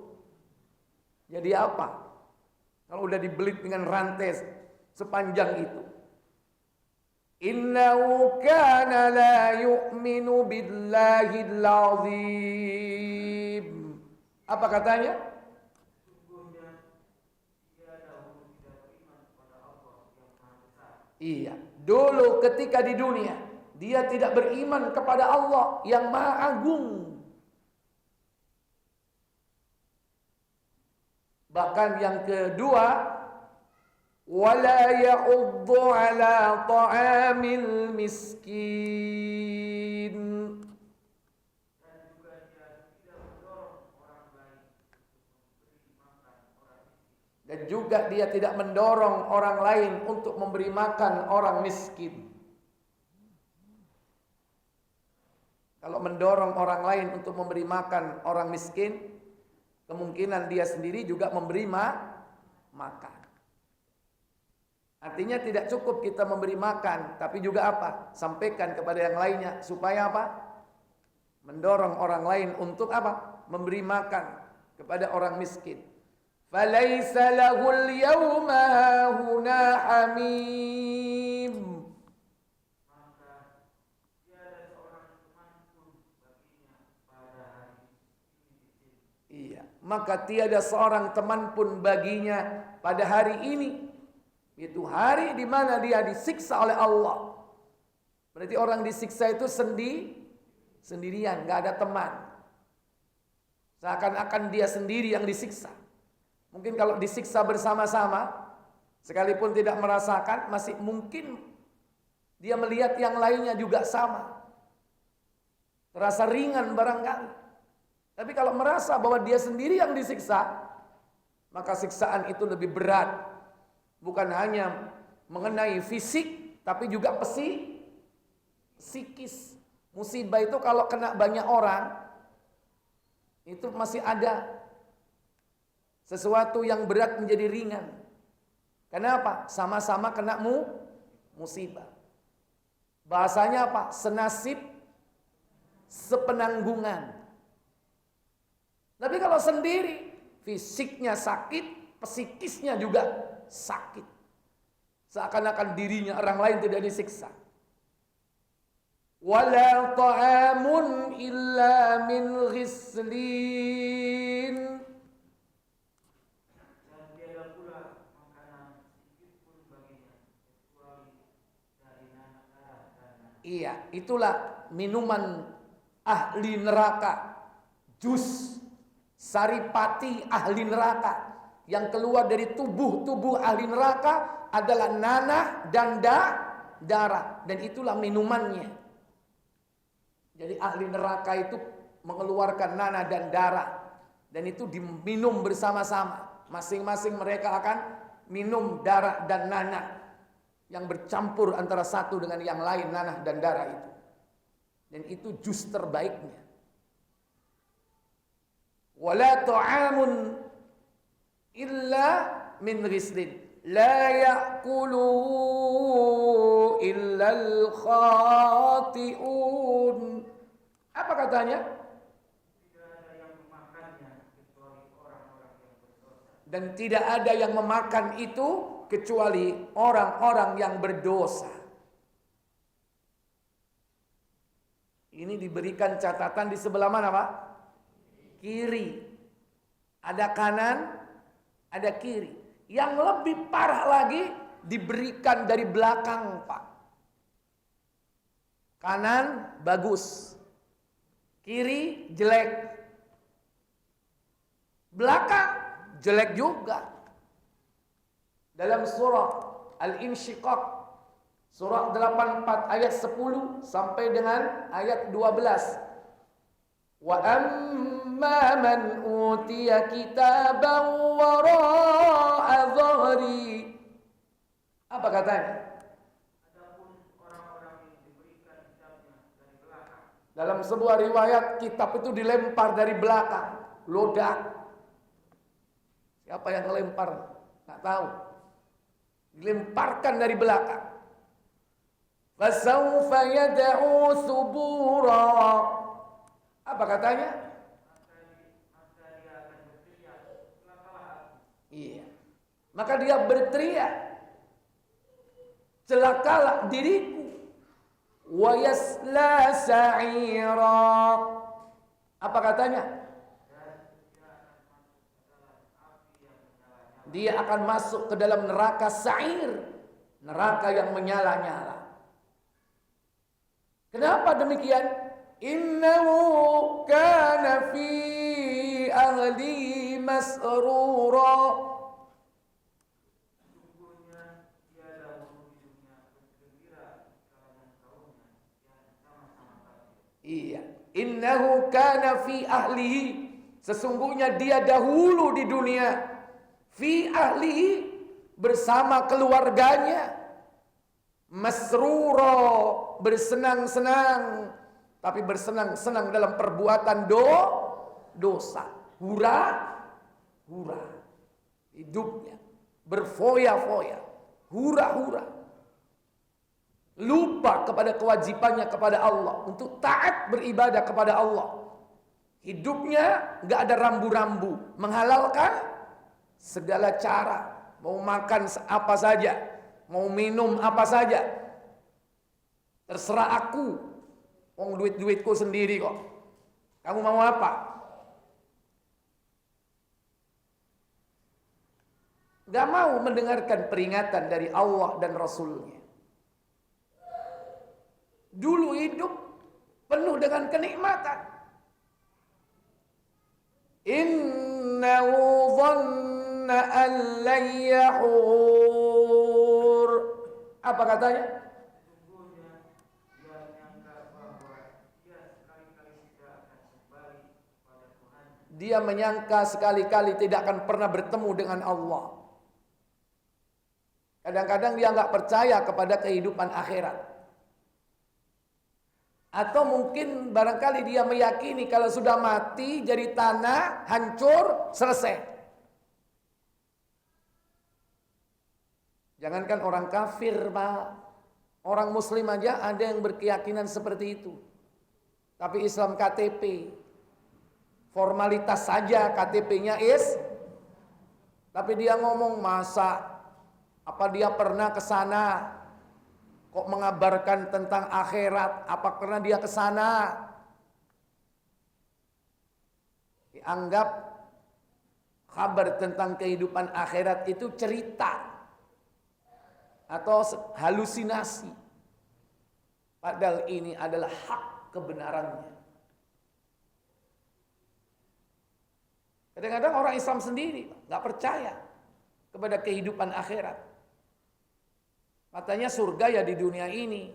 Jadi apa? Kalau udah dibelit dengan rantai sepanjang itu. Innahu kana la yu'minu billahil azim. Apa katanya? Iya, dulu ketika di dunia dia tidak beriman kepada Allah yang Maha Agung. Bahkan yang kedua, wala ya'uddu ala ta'amil miskin. Dan juga dia tidak mendorong orang lain untuk memberi makan orang miskin. Kalau mendorong orang lain untuk memberi makan orang miskin, kemungkinan dia sendiri juga memberi makan. Artinya tidak cukup kita memberi makan, tapi juga apa? Sampaikan kepada yang lainnya supaya apa? Mendorong orang lain untuk apa? Memberi makan kepada orang miskin. فَلَيْسَ لَهُ الْيَوْمَ هَاهُنَا حَمِيمٌ. Iya, maka tiada seorang teman pun baginya pada hari ini. Itu hari di mana dia disiksa oleh Allah. Berarti orang disiksa itu sendirian, nggak ada teman. Seakan-akan dia sendiri yang disiksa. Mungkin kalau disiksa bersama-sama, sekalipun tidak merasakan, masih mungkin dia melihat yang lainnya juga sama. Terasa ringan barangkali. Tapi kalau merasa bahwa dia sendiri yang disiksa, maka siksaan itu lebih berat. Bukan hanya mengenai fisik, tapi juga psikis. Musibah itu kalau kena banyak orang, itu masih ada sesuatu yang berat menjadi ringan. Kenapa? Sama-sama kena musibah. Bahasanya apa? Senasib, sepenanggungan. Tapi kalau sendiri, fisiknya sakit, psikisnya juga sakit. Seakan-akan dirinya orang lain tidak disiksa. Wala ta'amun illa min ghislin. Dan tiada pula makanan sedikit pun baginya kecuali dari nanah darah dan nanah. Iya, itulah minuman ahli neraka. Jus saripati ahli neraka. Yang keluar dari tubuh-tubuh ahli neraka adalah nanah dan darah. Dan itulah minumannya. Jadi ahli neraka itu mengeluarkan nanah dan darah. Dan itu diminum bersama-sama. Masing-masing mereka akan minum darah dan nanah. Yang bercampur antara satu dengan yang lain, nanah dan darah itu. Dan itu jus terbaiknya. Wala ta'amun illa min ghislin. La ya'kuluhu illa al-khati'un. Apa katanya? Tidak ada yang memakannya kecuali orang-orang yang berdosa. Dan tidak ada yang memakan itu kecuali orang-orang yang berdosa. Ini diberikan catatan di sebelah mana, Pak? Kiri. Ada kanan, ada kiri. Yang lebih parah lagi diberikan dari belakang, Pak. Kanan bagus, kiri jelek, belakang jelek juga. Dalam surah Al-Insyiqaq, surah 84 ayat 10 sampai dengan ayat 12. Wa amma man utiya kitaban wara'a dhahri. Apa katanya? Adapun orang-orang yang diberikan kitabnya dari belakang. Dalam sebuah riwayat kitab itu dilempar dari belakang, lodak. Siapa yang melempar? Nggak tahu. Dilemparkan dari belakang. Fasawfa yad'u subura. Apa katanya? Maka dia akan berteriak, celakalah aku. Iya. Maka dia berteriak, celakalah diriku. Wa yasla sa'ira. Apa katanya? Dia akan masuk ke dalam neraka sa'ir, neraka yang menyala-nyala. Kenapa demikian? Innahu kana fi ahli masrura. Sungguhnya dia dahulu hidupnya bergembira di kalangan kaumnya yang sama-sama kafir. Iya, innahu kana fi ahlihi. Sesungguhnya dia dahulu di dunia fi ahlihi, bersama keluarganya, masrura, bersenang-senang, tapi bersenang-senang dalam perbuatan dosa, hura-hura. Hidupnya berfoya-foya, hura-hura. Lupa kepada kewajibannya kepada Allah, untuk taat beribadah kepada Allah. Hidupnya gak ada rambu-rambu, menghalalkan segala cara. Mau makan apa saja, mau minum apa saja, terserah aku. Wong duit-duitku sendiri kok. Kamu mau apa? Gak mau mendengarkan peringatan dari Allah dan Rasulnya. Dulu hidup penuh dengan kenikmatan. Innahu dhanna an lan yahur. Apa katanya? Sesungguhnya dia menyangka bahwa dia sekali-kali tidak akan kembali pada Tuhan. Dia menyangka sekali-kali tidak akan pernah bertemu dengan Allah. Kadang-kadang dia nggak percaya kepada kehidupan akhirat. Atau mungkin barangkali dia meyakini kalau sudah mati jadi tanah, hancur, selesai. Jangankan orang kafir, Pak. Orang muslim aja ada yang berkeyakinan seperti itu. Tapi Islam KTP. Formalitas saja KTP-nya tapi dia ngomong masa apa dia pernah ke sana? Kok mengabarkan tentang akhirat? Apa karena dia ke sana? Dianggap kabar tentang kehidupan akhirat itu cerita atau halusinasi. Padahal ini adalah hak kebenarannya. Kadang-kadang orang Islam sendiri nggak percaya kepada kehidupan akhirat. Katanya surga ya di dunia ini.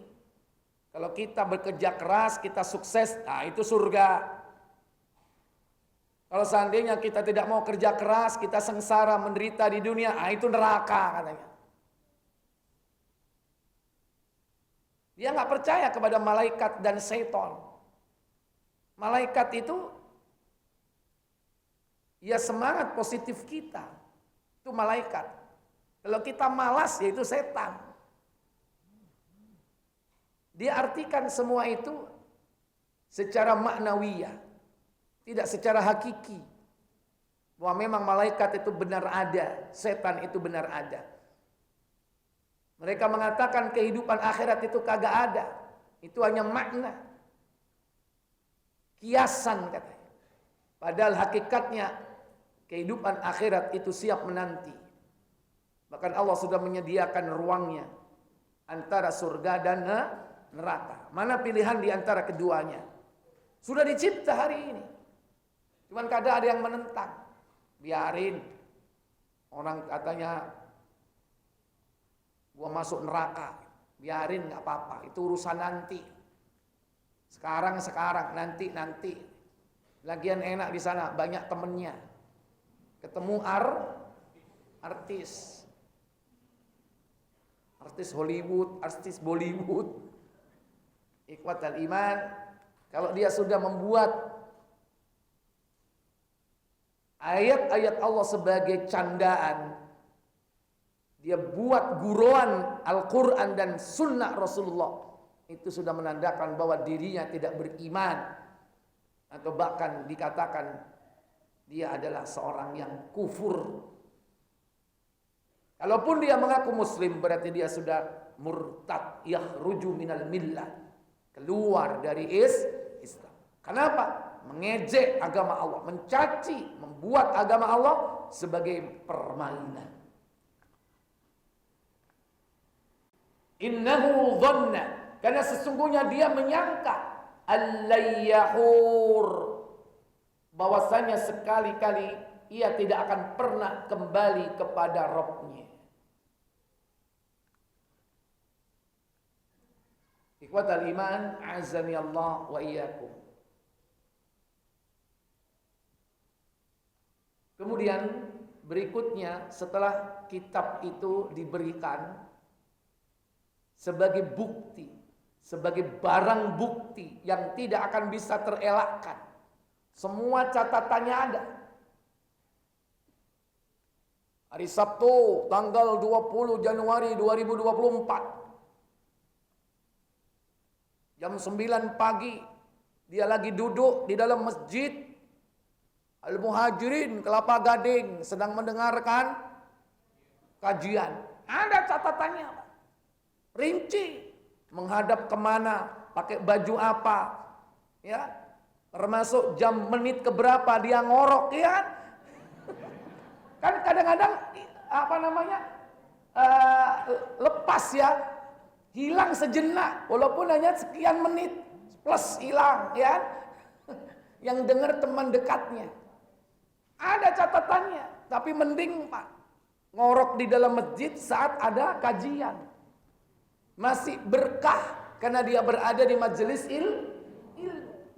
Kalau kita bekerja keras, kita sukses, nah itu surga. Kalau seandainya kita tidak mau kerja keras, kita sengsara, menderita di dunia, nah itu neraka katanya. Dia nggak percaya kepada malaikat dan setan. Malaikat itu ya semangat positif kita. Itu malaikat. Kalau kita malas, ya itu setan. Dia artikan semua itu secara maknawiyah, tidak secara hakiki. Bahwa memang malaikat itu benar ada, setan itu benar ada. Mereka mengatakan kehidupan akhirat itu kagak ada. Itu hanya makna. Kiasan katanya. Padahal hakikatnya kehidupan akhirat itu siap menanti. Bahkan Allah sudah menyediakan ruangnya antara surga dan neraka. Mana pilihan di antara keduanya? Sudah dicipta hari ini. Cuman kadang ada yang menentang. Biarin. Orang katanya gua masuk neraka. Biarin nggak apa-apa. Itu urusan nanti. Sekarang, nanti. Lagian enak di sana, banyak temennya. Ketemu artis. Artis Hollywood, artis Bollywood. Ikhwatal iman, kalau dia sudah membuat ayat-ayat Allah sebagai candaan, dia buat guruan Al-Quran dan Sunnah Rasulullah, itu sudah menandakan bahwa dirinya tidak beriman, atau bahkan dikatakan dia adalah seorang yang kufur. Kalaupun dia mengaku muslim, berarti dia sudah murtad, yakhruju minal millah, keluar dari Islam. Kenapa? Mengejek agama Allah, mencaci, membuat agama Allah sebagai permainan. Innahu dhanna, karena sesungguhnya dia menyangka al-layyahur, bahwasanya sekali-kali ia tidak akan pernah kembali kepada Rabb-Nya. Ikhwatal iman, azani Allah wa iyyakum. Kemudian berikutnya setelah kitab itu diberikan sebagai bukti, sebagai barang bukti yang tidak akan bisa terelakkan. Semua catatannya ada. Hari Sabtu tanggal 20 Januari 2024. Jam 9 pagi dia lagi duduk di dalam masjid Al-Muhajirin Kelapa Gading sedang mendengarkan kajian. Ada catatannya, Pak. Rinci, menghadap kemana, pakai baju apa, ya, termasuk jam menit keberapa dia ngorok, ya. Kan kadang-kadang lepas ya, hilang sejenak, walaupun hanya sekian menit plus hilang, ya. Yang dengar teman dekatnya. Ada catatannya, tapi mending Pak ngorok di dalam masjid saat ada kajian. Masih berkah karena dia berada di majelis ilmu.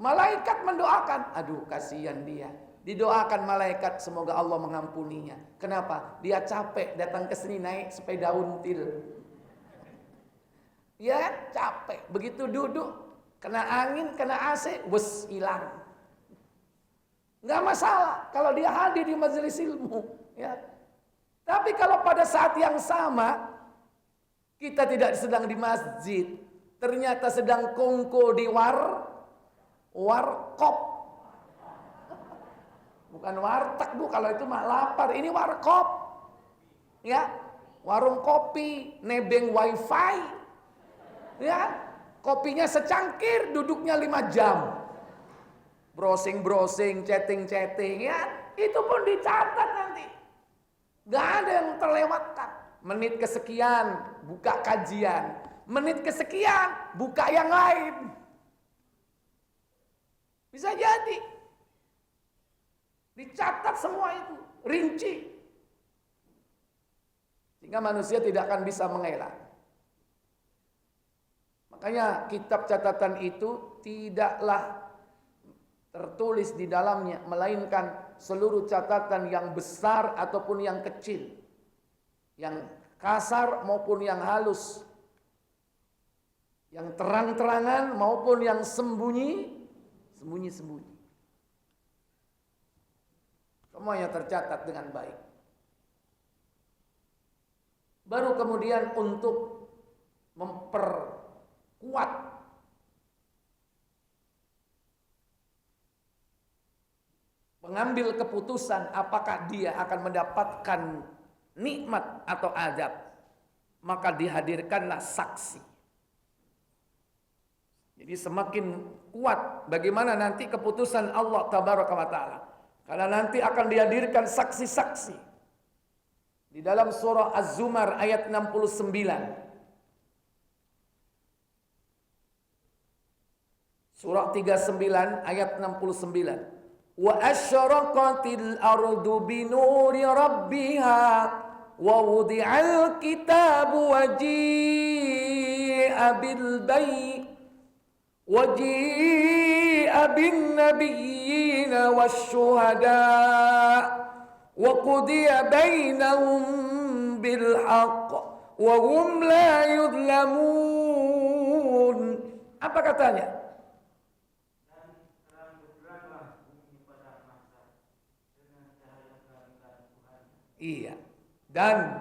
Malaikat mendoakan, aduh kasihan dia. Didoakan malaikat semoga Allah mengampuninya. Kenapa? Dia capek datang ke sini naik sepeda until. Ya capek, begitu duduk kena angin, kena AC, wes hilang. Nggak masalah kalau dia hadir di majelis ilmu, ya. Tapi kalau pada saat yang sama kita tidak sedang di masjid, ternyata sedang kongko di warkop. Bukan warteg Bu, kalau itu mah lapar. Ini warkop. Ya, warung kopi, nebeng wifi. Ya, kopinya secangkir, duduknya 5 jam. Browsing, chatting, ya. Itu pun dicatat nanti. Gak ada yang terlewatkan. Menit kesekian, buka kajian. Menit kesekian, buka yang lain. Bisa jadi. Dicatat semua itu, rinci. Sehingga manusia tidak akan bisa mengelak. Makanya kitab catatan itu tidaklah tertulis di dalamnya, melainkan seluruh catatan yang besar ataupun yang kecil, yang kasar maupun yang halus, yang terang-terangan maupun yang sembunyi-sembunyi. Semuanya tercatat dengan baik. Baru kemudian untuk memperkuat mengambil keputusan apakah dia akan mendapatkan nikmat atau azab, maka dihadirkanlah saksi. Jadi semakin kuat bagaimana nanti keputusan Allah Tabaraka wa Ta'ala. Karena nanti akan dihadirkan saksi-saksi. Di dalam surah Az-Zumar ayat 69. Surah 39 ayat 69. Wa asyraqatil ardu binuri rabbiha wa wudi'al kitabu wa ji'a bil bayt وَجِيءَ بِالنَّبِيِّينَ وَالشُّهَدَاءِ وَقُضِيَ بَيْنَهُم بِالْحَقِّ وَهُمْ لَا يُظْلَمُونَ. Apa katanya? Dan terang-teranglah bumi pada masa dengan cahaya terang Tuhan. Iya. Dan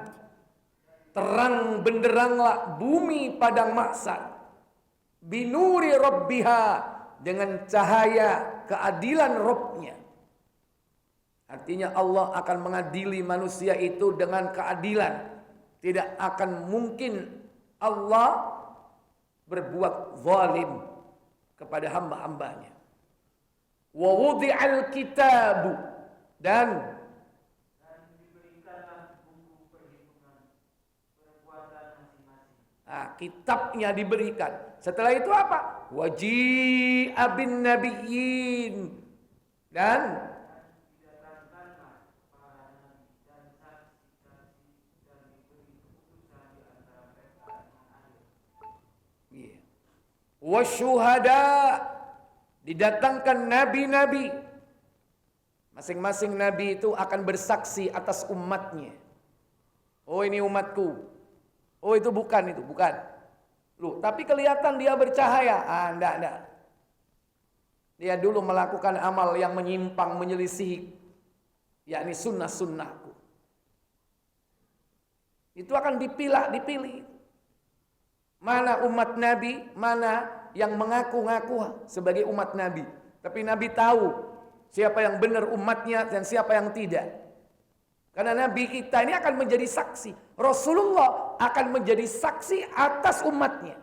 terang benderanglah bumi padang mahsyar. Binuri rabbiha, dengan cahaya keadilan Rabbnya. Artinya Allah akan mengadili manusia itu dengan keadilan. Tidak akan mungkin Allah berbuat zalim kepada hamba-hambanya. Wa wudi'al kitabu, dan diberikanlah buku perhitungan perbuatan masing-masing. Kitabnya diberikan. Setelah itu apa? Waji'a bin nabiyyin, dan didatangkanlah para nabi dan saksi-saksi dan diberi keputusan di antara mereka dengan adil. wasyuhada, didatangkan nabi-nabi. Masing-masing nabi itu akan bersaksi atas umatnya. Oh ini umatku. Oh itu bukan. Loh, tapi kelihatan dia bercahaya. Enggak. Dia dulu melakukan amal yang menyimpang, menyelisihi, yakni sunnah-sunnahku. Itu akan dipilih. Mana umat Nabi, mana yang mengaku-ngaku sebagai umat Nabi. Tapi Nabi tahu siapa yang benar umatnya dan siapa yang tidak. Karena Nabi kita ini akan menjadi saksi. Rasulullah akan menjadi saksi atas umatnya.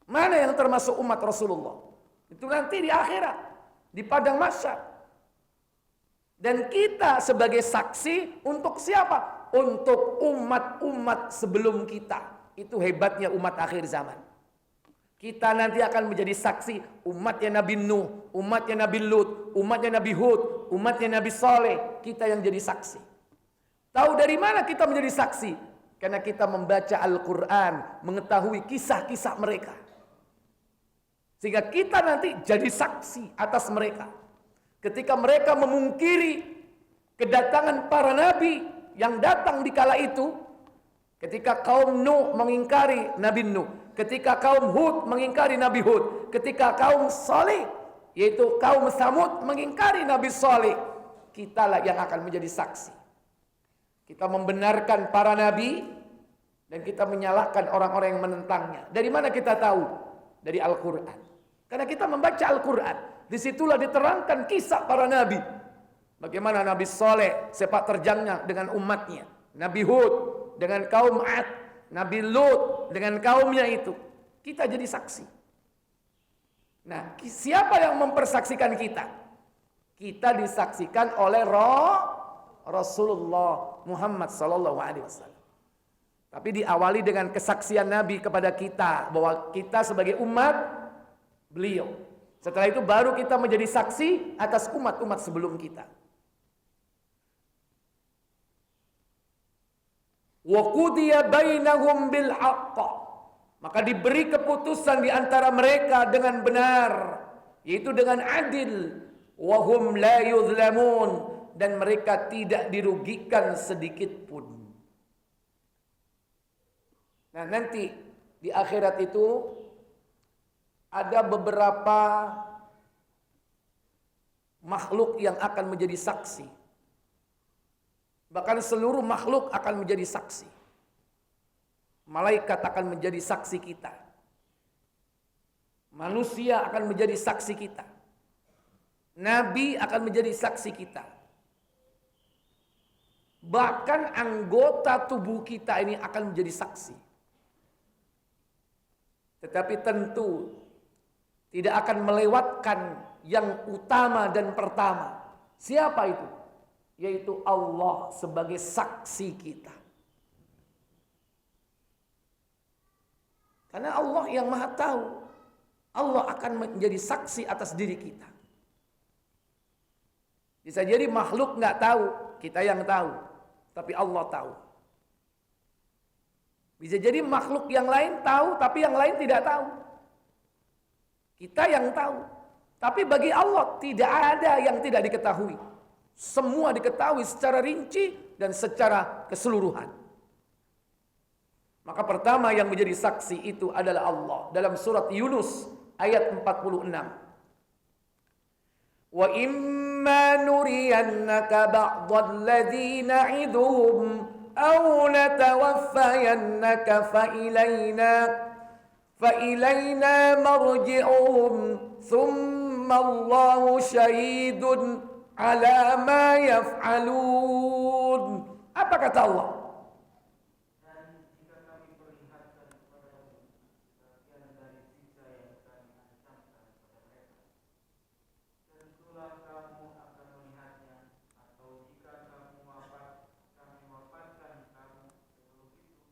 Mana yang termasuk umat Rasulullah? Itu nanti di akhirat, di padang mahsyar. Dan kita sebagai saksi untuk siapa? Untuk umat-umat sebelum kita. Itu hebatnya umat akhir zaman. Kita nanti akan menjadi saksi umatnya Nabi Nuh, umatnya Nabi Lut, umatnya Nabi Hud, umatnya Nabi Saleh, kita yang jadi saksi. Tahu dari mana kita menjadi saksi? Karena kita membaca Al-Quran, mengetahui kisah-kisah mereka. Sehingga kita nanti jadi saksi atas mereka. Ketika mereka memungkiri kedatangan para nabi yang datang di kala itu, ketika kaum Nuh mengingkari Nabi Nuh, ketika kaum Hud mengingkari Nabi Hud, ketika kaum Saleh, yaitu kaum Samud mengingkari Nabi Saleh, kitalah yang akan menjadi saksi. Kita membenarkan para nabi dan kita menyalahkan orang-orang yang menentangnya. Dari mana kita tahu? Dari Al-Quran. Karena kita membaca Al-Quran. Disitulah diterangkan kisah para nabi. Bagaimana Nabi Saleh sepak terjangnya dengan umatnya. Nabi Hud dengan kaum Ad. Nabi Lut dengan kaumnya itu. Kita jadi saksi. Nah, siapa yang mempersaksikan kita? Kita disaksikan oleh Rasulullah Muhammad SAW. Tapi diawali dengan kesaksian Nabi kepada kita bahwa kita sebagai umat beliau. Setelah itu baru kita menjadi saksi atas umat-umat sebelum kita. Wa qudiya bainahum bil haqq. Maka diberi keputusan di antara mereka dengan benar, yaitu dengan adil. Wa hum la yuzlamun, dan mereka tidak dirugikan sedikit pun. Nah, nanti di akhirat itu ada beberapa makhluk yang akan menjadi saksi. Bahkan seluruh makhluk akan menjadi saksi. Malaikat akan menjadi saksi kita. Manusia akan menjadi saksi kita. Nabi akan menjadi saksi kita. Bahkan anggota tubuh kita ini akan menjadi saksi. Tetapi tentu tidak akan melewatkan yang utama dan pertama. Siapa itu? Yaitu Allah sebagai saksi kita. Karena Allah yang Maha Tahu. Allah akan menjadi saksi atas diri kita. Bisa jadi makhluk nggak tahu, kita yang tahu. Tapi Allah tahu. Bisa jadi makhluk yang lain tahu, tapi yang lain tidak tahu. Kita yang tahu. Tapi bagi Allah tidak ada yang tidak diketahui. Semua diketahui secara rinci dan secara keseluruhan. Maka pertama yang menjadi saksi itu adalah Allah. Dalam surat Yunus ayat 46. Wa imma nuriyannaka ba'dal ladzi na'iduhum aw natawaffayannaka fa ilayna marji'uhum thumma Allahu syahidun ala ma yaf'alun. Apa kata Allah? Dan jika kami perlihatkan kepadamu bagian dari siksa yang kami ancamkan kepada mereka, tentulah kamu akan melihatnya, atau jika kami wafatkan kamu sebelum itu,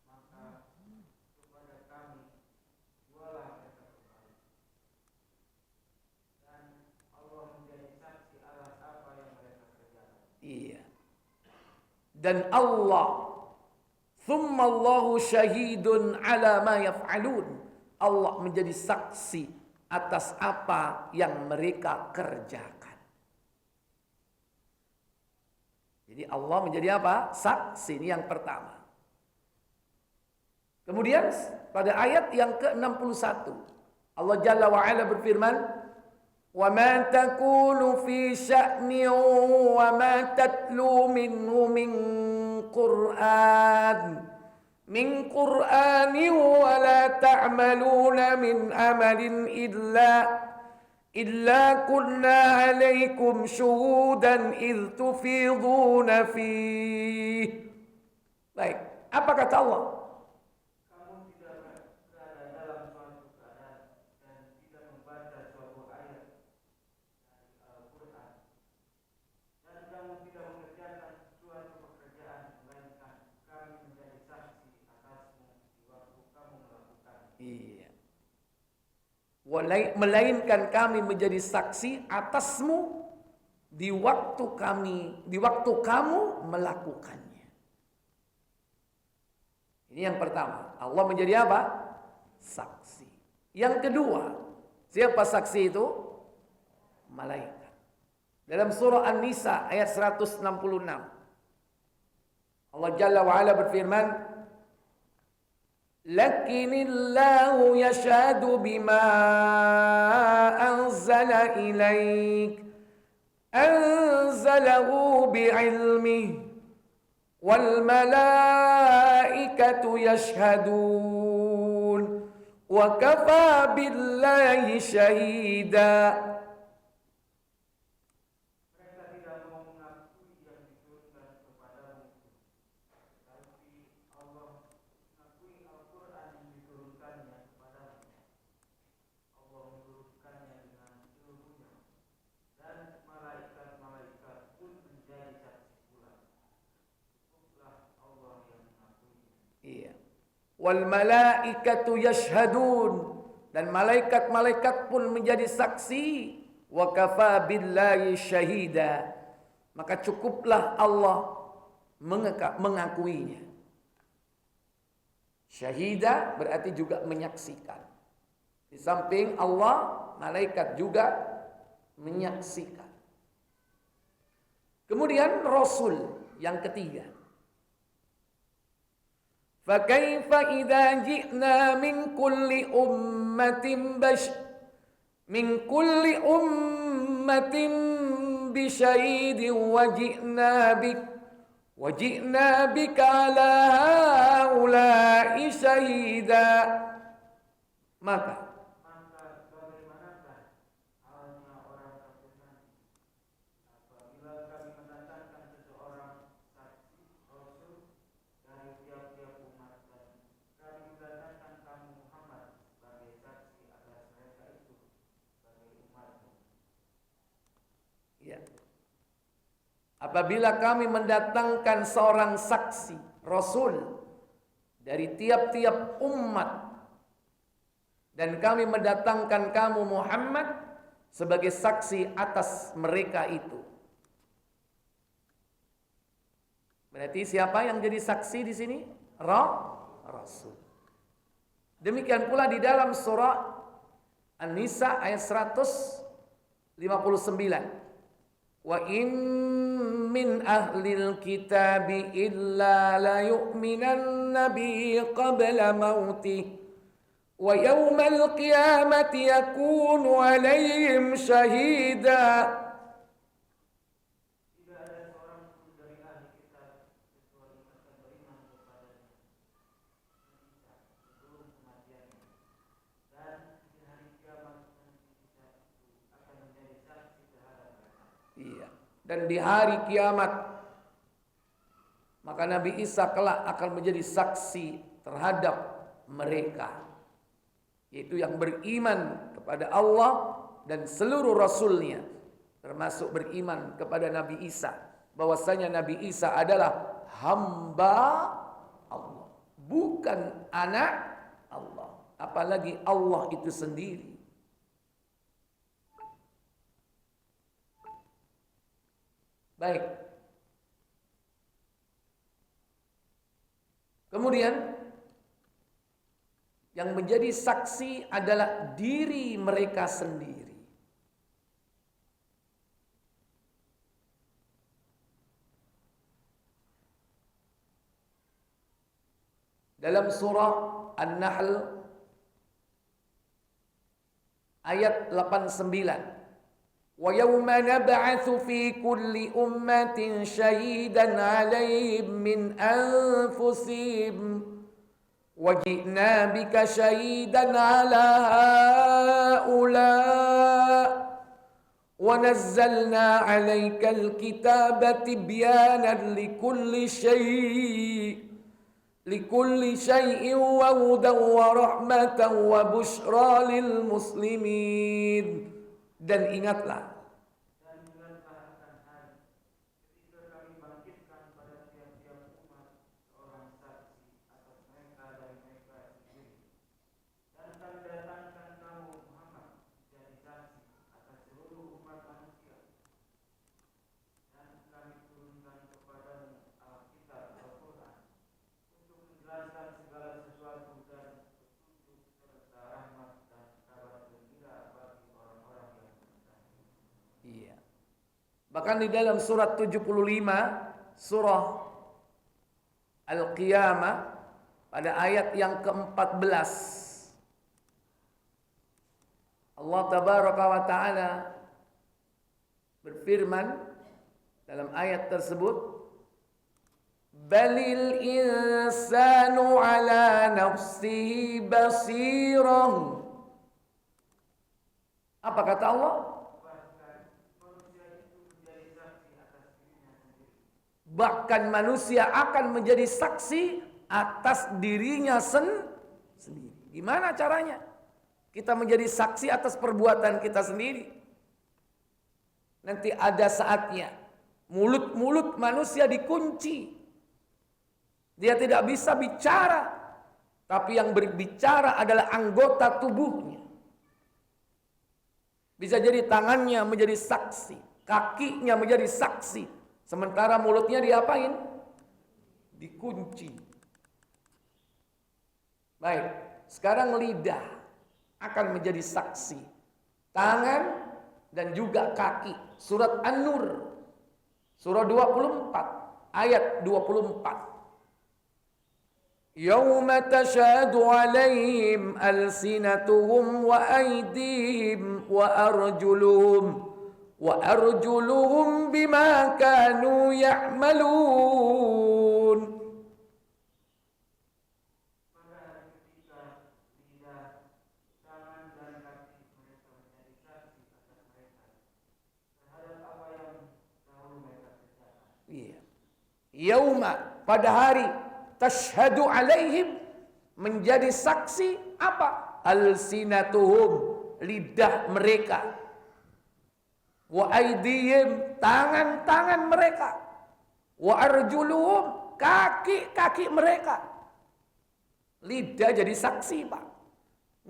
maka kepada kami jualah mereka kembali. Dan Allah menjadi saksi atas apa yang mereka kerjakan. Iya. Dan Allah, thumma Allahu syahidun ala ma yaf'alun. Allah menjadi saksi atas apa yang mereka kerjakan. Jadi Allah menjadi apa? Saksi, ini yang pertama. Kemudian pada ayat yang ke-61 Allah Jalla wa Ala berfirman, "Wa ma takunu fi sya'ni wa ma tatlu minhu min Qur'ani wa la ta'maluna min amalin illa kunna 'alaikum syuhudan idh tufiduna fihi." Baik, apa kata Allah? Kamu tidak berada dalam suatu keadaan dan tidak membaca suatu ayat dari Al-Quran, dan kamu tidak mengerjakan suatu pekerjaan, melainkan kami menjadi saksi atasmu di waktu kamu melakukannya. Iya. Melainkan kami menjadi saksi atasmu di waktu kamu melakukannya. Ini yang pertama, Allah menjadi apa? Saksi. Yang kedua, siapa saksi itu? Malaikat. Dalam surah An-Nisa ayat 166. Allah Jalla wa Ala berfirman, "Lakinillahu yashhadu bima anzala ilaik, anzalahu bi'ilmihi, wal malaikatu yashhadun, wa kafa billahi syahida." Iya. Wal malaikatu yashhadun, dan malaikat-malaikat pun menjadi saksi. Wa kafa billahi syahida, maka cukuplah Allah mengakuinya. Syahida berarti juga menyaksikan. Di samping Allah, malaikat juga menyaksikan. Kemudian Rasul yang ketiga. فَكَيْفَ إِذَا جِئْنَا مِنْ كُلِّ أُمَّةٍ بِشَهِيدٍ وَجِئْنَا بِكَ عَلَى هَؤُلَاءِ شَهِيدًا. Maka bagaimanakah halnya orang kafir nanti apabila kami mendatangkan seseorang saksi Rasul dari tiap-tiap umat, dan kami mendatangkan kamu Muhammad sebagai saksi atas mereka itu sebagai umatmu. ya, apabila kami mendatangkan seorang saksi Rasul dari tiap-tiap umat, dan kami mendatangkan kamu Muhammad sebagai saksi atas mereka itu. Berarti siapa yang jadi saksi di sini? Rasul. Demikian pula di dalam surah An-Nisa ayat 159. Wa in min ahlil kitabi illa la yu'minanna bihi qabla mautih, wa yawmal qiyamati yakunu alaihim syahida. Tidak ada seorang pun dari ahli kitab kecuali akan beriman kepadanya sebelum kematiannya, dan di hari kiamat nanti kitab itu akan menjadi saksi terhadap mereka. Iya. Dan di hari kiamat maka Nabi Isa kelak akan menjadi saksi terhadap mereka, yaitu yang beriman kepada Allah dan seluruh Rasulnya, termasuk beriman kepada Nabi Isa, bahwasanya Nabi Isa adalah hamba Allah, bukan anak Allah, apalagi Allah itu sendiri. Baik. Kemudian yang menjadi saksi adalah diri mereka sendiri. Dalam surah An-Nahl ayat 89. Wa yawma nab'atsu fi kulli ummatin shahidan 'alaihim min anfusihim wa ji'na bika shahidan 'ala ha'ula' wa nazzalna 'alaikal kitaba tibyanan likulli syai'in wa hudan wa rahmatan wa busyra lil muslimin. Dan ingatlah akan hari ketika kami bangkitkan pada tiap-tiap umat seorang saksi atas mereka dari mereka sendiri, dan kami datangkan kamu Muhammad menjadi saksi atas seluruh umat manusia. Bahkan di dalam surat 75 surah Al-Qiyamah pada ayat yang ke-14 Allah tabaraka wa taala berfirman dalam ayat tersebut, balil insanu ala nafsihi basirah. Apa kata Allah? Bahkan manusia akan menjadi saksi atas dirinya sendiri. Gimana caranya? Kita menjadi saksi atas perbuatan kita sendiri. Nanti ada saatnya mulut-mulut manusia dikunci. Dia tidak bisa bicara. Tapi yang berbicara adalah anggota tubuhnya. Bisa jadi tangannya menjadi saksi, kakinya menjadi saksi. Sementara mulutnya diapain? Dikunci. Baik, sekarang lidah akan menjadi saksi. Tangan dan juga kaki. Surat An-Nur. Surah 24 ayat 24. Yauma tashhadu 'alaihim alsinatuhum wa aydihim wa arjuluhum bima kanu ya'malun. Yauma, pada hari, tashhadu alaihim, menjadi saksi apa? Alsinatuhum, lidah mereka. Wa aydihim, tangan-tangan mereka. Wa arjuluhum, kaki-kaki mereka. Lidah jadi saksi, Pak.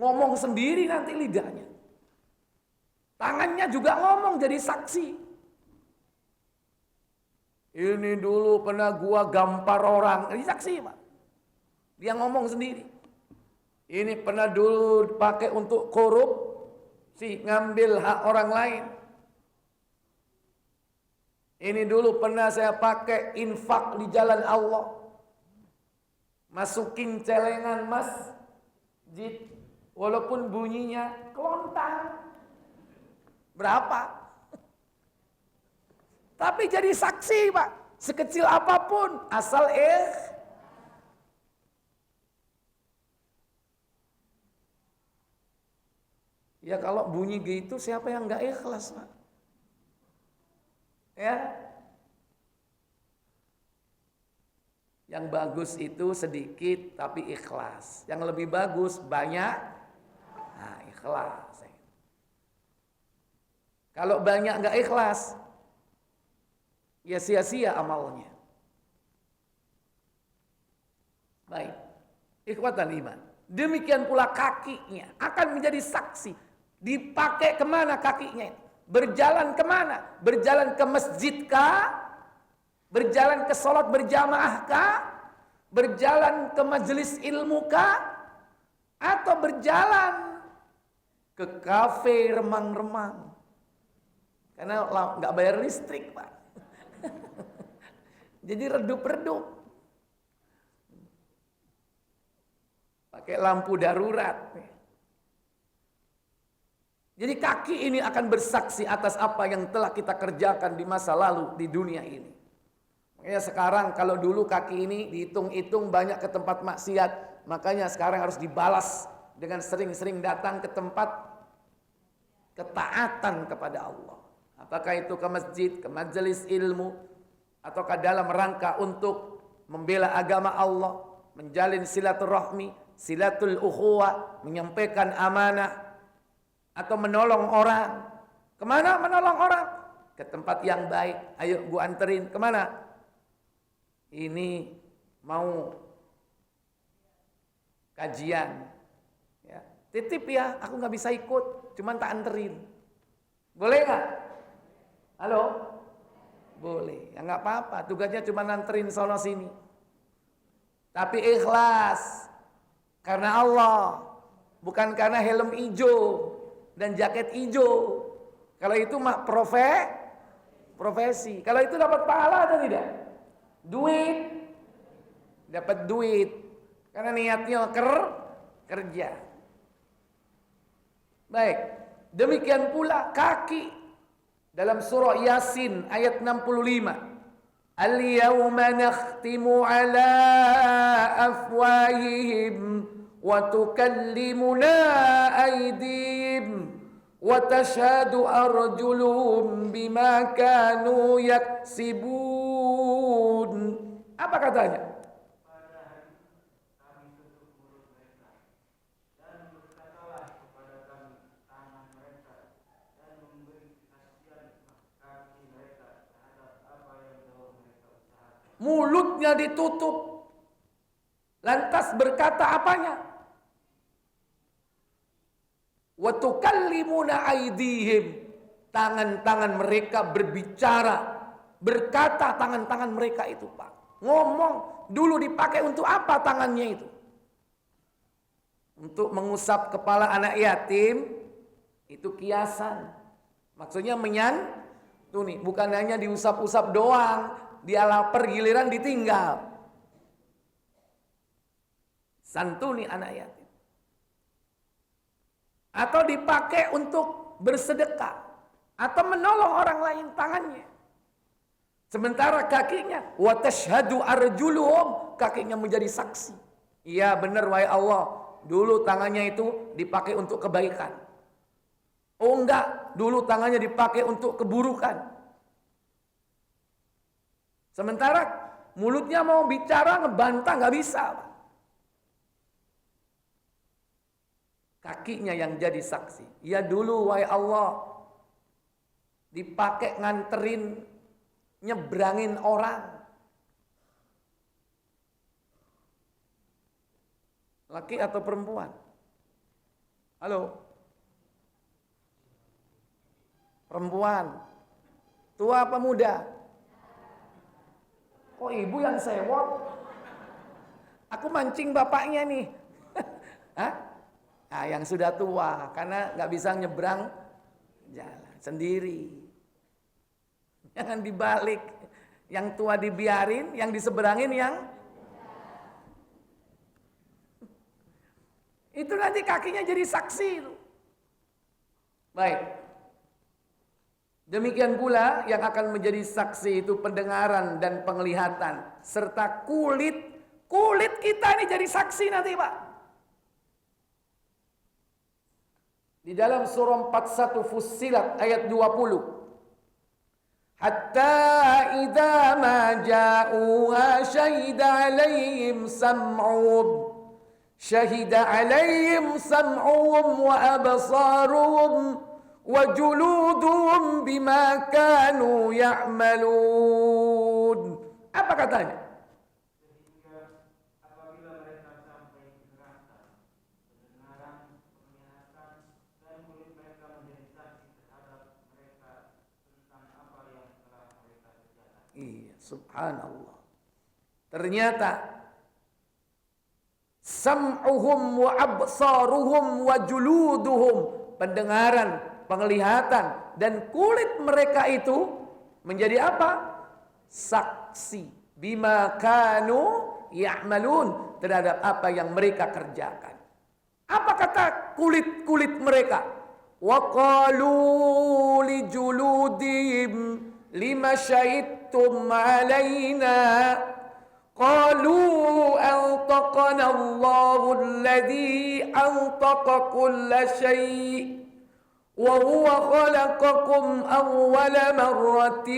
Ngomong sendiri nanti lidahnya. Tangannya juga ngomong jadi saksi. Ini dulu pernah gua gampar orang. Ini saksi, Pak. Dia ngomong sendiri. Ini pernah dulu dipakai untuk korupsi, ngambil hak orang lain. Ini dulu pernah saya pakai infak di jalan Allah. Masukin celengan masjid. Walaupun bunyinya kelontang. Berapa? Tapi jadi saksi, Pak. Sekecil apapun. Asal ya kalau bunyi gitu siapa yang gak ikhlas, Pak? Ya. Yang bagus itu sedikit tapi ikhlas. Yang lebih bagus banyak. Nah, ikhlas. Kalau banyak gak ikhlas, ya sia-sia amalnya. Baik. Ikhwatan iman. Demikian pula kakinya akan menjadi saksi. Dipakai kemana kakinya? Berjalan kemana? Berjalan ke masjid kah? Berjalan ke sholat berjamaah kah? Berjalan ke majelis ilmu kah? Atau berjalan ke kafe remang-remang? Karena nggak bayar listrik, Pak. Jadi redup-redup. Pakai lampu darurat. Jadi kaki ini akan bersaksi atas apa yang telah kita kerjakan di masa lalu di dunia ini. Makanya sekarang kalau dulu kaki ini dihitung-hitung banyak ke tempat maksiat. Makanya sekarang harus dibalas dengan sering-sering datang ke tempat ketaatan kepada Allah. Apakah itu ke masjid, ke majelis ilmu, ataukah dalam rangka untuk membela agama Allah, menjalin silaturahmi, silatul ukhuwah, menyampaikan amanah, atau menolong orang. Kemana menolong orang? Ke tempat yang baik. Ayo gua anterin. Kemana? Ini mau kajian. Ya. Titip ya, aku gak bisa ikut, cuman tak anterin. Boleh gak? Halo? Boleh, ya nggak apa-apa. Tugasnya cuma nganterin sono sini. Tapi ikhlas karena Allah, bukan karena helm hijau dan jaket hijau. Kalau itu mah profesi. Kalau itu dapat pahala atau tidak? Duit. Dapat duit. Karena niatnya kerja. Baik. Demikian pula kaki. Dalam surah Yasin ayat 65. Al-yawma nakhtimu ala afwahihim wa tukallimuna aydihim wa tashhadu arjuluhum bima kanu yaksibun. Apa katanya? Mulutnya ditutup. Lantas berkata apanya? Wa tukallimuna aydihim. Tangan-tangan mereka berbicara. Berkata tangan-tangan mereka itu, Pak. Ngomong. Dulu dipakai untuk apa tangannya itu? Untuk mengusap kepala anak yatim. Itu kiasan. Maksudnya menyantuni. Bukan hanya diusap-usap doang. Dia lapar giliran ditinggal. Santuni anak yatim. Atau dipakai untuk bersedekah. Atau menolong orang lain tangannya. Sementara kakinya. Wa tashhadu arjuluhum. Kakinya menjadi saksi. Iya benar wahai Allah. Dulu tangannya itu dipakai untuk kebaikan. Oh enggak. Dulu tangannya dipakai untuk keburukan. Sementara mulutnya mau bicara ngebantah nggak bisa. Kakinya yang jadi saksi. Ya dulu wahai Allah dipakai nganterin nyebrangin orang. Laki atau perempuan? Halo? Perempuan. Tua apa muda? Oh ibu yang sewot. Aku mancing bapaknya nih. Hah? Nah, yang sudah tua. Karena gak bisa nyebrang jalan sendiri. Jangan dibalik. Yang tua dibiarin, yang diseberangin yang. Itu nanti kakinya jadi saksi itu. Baik. Demikian pula yang akan menjadi saksi itu pendengaran dan penglihatan. Serta kulit. Kulit kita ini jadi saksi nanti Pak. Di dalam surah 41 Fussilat ayat 20. Hatta idza ma ja'uha syahida alaihim sam'uhum. Syahida alaihim sam'uhum wa absaruhum. وَجُلُودُهُمْ بِمَا كَانُوا يَعْمَلُونَ. Apa katanya? Sehingga apabila mereka sampai di neraka, pendengaran, penglihatan, dan kulit mereka menjadi saksi terhadap mereka tentang apa yang telah mereka kerjakan. Iya, subhanallah. Ternyata sam'uhum wa absaruhum wa juluduhum, pendengaran, penglihatan dan kulit mereka itu menjadi apa? Saksi bima kanu ya'malun, terhadap apa yang mereka kerjakan. Apa kata kulit-kulit mereka? Wa qalu li juludihim lima syahidtum alaina qalu antaqana Allahu alladhi antaqa kulla syai' وَهُوَ خَلَقَكُمْ أَوَّلَ مَرَّةٍ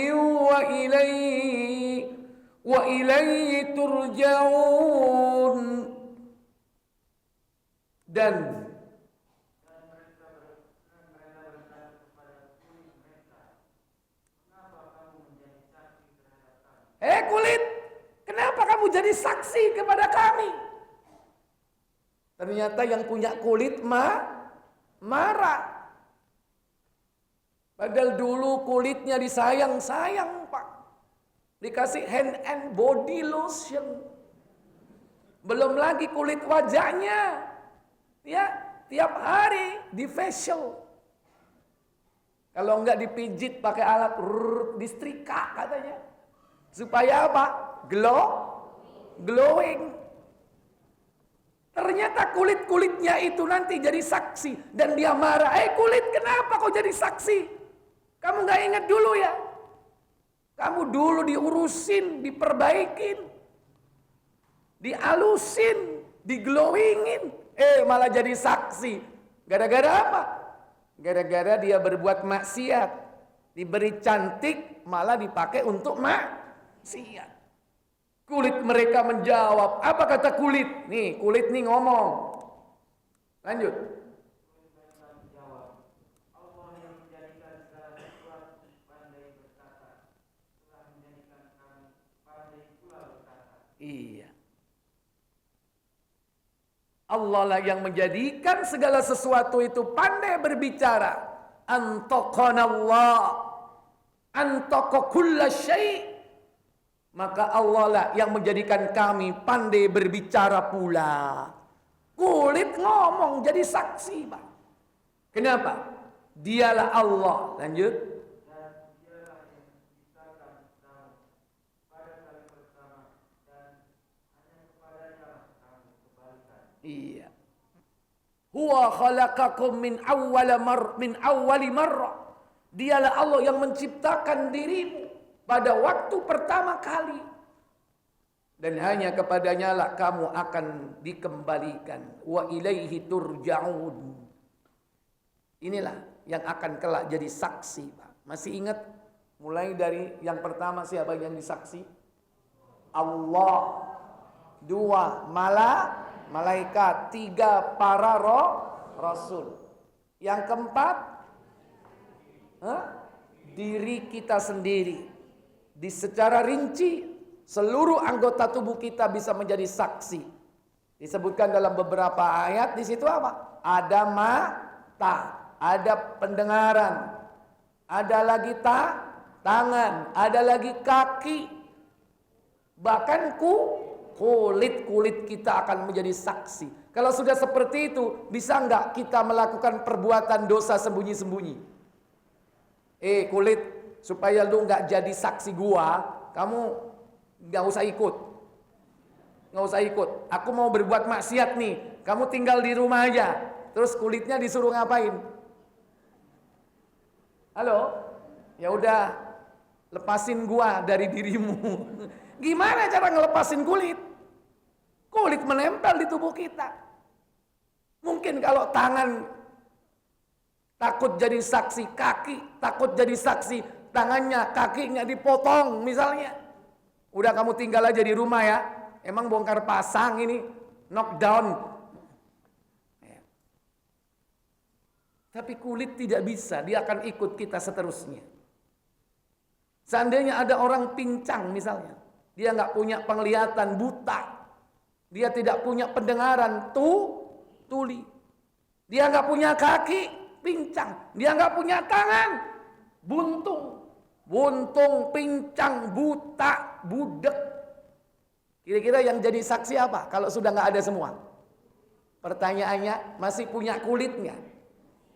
وَإِلَيْهِ تُرْجَعُونَ. Dan mereka berkata kepada kulit mereka, kenapa kamu menjadi saksi terhadap kami? Kulit, kenapa kamu jadi saksi kepada kami? Ternyata yang punya kulit marah. Padahal dulu kulitnya disayang-sayang Pak. Dikasih hand and body lotion. Belum lagi kulit wajahnya. Ya, tiap hari di facial. Kalau enggak dipijit pakai alat disetrika katanya. Supaya apa? Glowing. Ternyata kulit-kulitnya itu nanti jadi saksi. Dan dia marah. Kulit kenapa kau jadi saksi? Kamu enggak ingat dulu ya? Kamu dulu diurusin, diperbaikin. Dialusin, diglowingin. Malah jadi saksi. Gara-gara apa? Gara-gara dia berbuat maksiat. Diberi cantik, malah dipakai untuk maksiat. Kulit mereka menjawab. Apa kata kulit? Nih, kulit nih ngomong. Lanjut. Allah yang menjadikan segala sesuatu pandai berkata, telah menjadikan kamu pandai pula berkata. Iya. Allah lah yang menjadikan segala sesuatu itu pandai berbicara. Antaqanallah. Antaqa kulla syai'. Maka Allah lah yang menjadikan kami pandai berbicara pula. Kulit ngomong jadi saksi, Pak. Kenapa? Dialah Allah. Lanjut. Dan dialah yang menciptakan kamu pada kali pertama dan hanya kepadanya kamu kembalikan. Iya. Huwa khalaqakum min awwali marrah. Dialah Allah yang menciptakan dirimu pada waktu pertama kali. Dan hanya kepadanya lah kamu akan dikembalikan. Wa ilaihi turja'un. Inilah yang akan kelak jadi saksi, Pak. Masih ingat mulai dari yang pertama siapa yang disaksi? Allah. Dua, malaikat. Tiga, para rasul. Yang keempat, diri kita sendiri. Secara rinci, seluruh anggota tubuh kita bisa menjadi saksi. Disebutkan dalam beberapa ayat, di situ apa? Ada mata, ada pendengaran, ada lagi tangan, ada lagi kaki. Bahkan kulit kita akan menjadi saksi. Kalau sudah seperti itu, bisa enggak kita melakukan perbuatan dosa sembunyi-sembunyi? Kulit, supaya lu enggak jadi saksi gua, kamu enggak usah ikut. Enggak usah ikut. Aku mau berbuat maksiat nih, kamu tinggal di rumah aja. Terus kulitnya disuruh ngapain? Halo? Ya udah, lepasin gua dari dirimu. Gimana cara ngelepasin kulit? Kulit menempel di tubuh kita. Mungkin kalau tangan takut jadi saksi, kaki takut jadi saksi, tangannya, kakinya dipotong misalnya. Udah kamu tinggal aja di rumah ya. Emang bongkar pasang ini, knockdown. Ya. Tapi kulit tidak bisa, dia akan ikut kita seterusnya. Seandainya ada orang pincang misalnya, dia nggak punya penglihatan, buta. Dia tidak punya pendengaran, tuli. Dia nggak punya kaki, pincang. Dia nggak punya tangan, buntung, pincang, buta, budek. Kira-kira yang jadi saksi apa kalau sudah nggak ada semua? Pertanyaannya, masih punya kulitnya?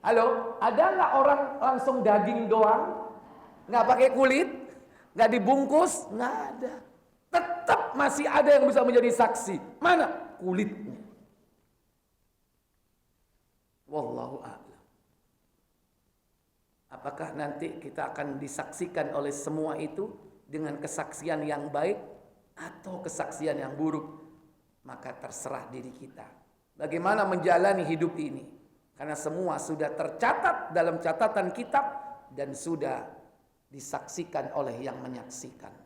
Halo, ada nggak orang langsung daging doang, nggak pakai kulit, nggak dibungkus? Nggak ada. Tetap masih ada yang bisa menjadi saksi. Mana? Kulitnya. Wallahu a'lam. Apakah nanti kita akan disaksikan oleh semua itu dengan kesaksian yang baik atau kesaksian yang buruk? Maka terserah diri kita. Bagaimana menjalani hidup ini? Karena semua sudah tercatat dalam catatan kitab dan sudah disaksikan oleh yang menyaksikan.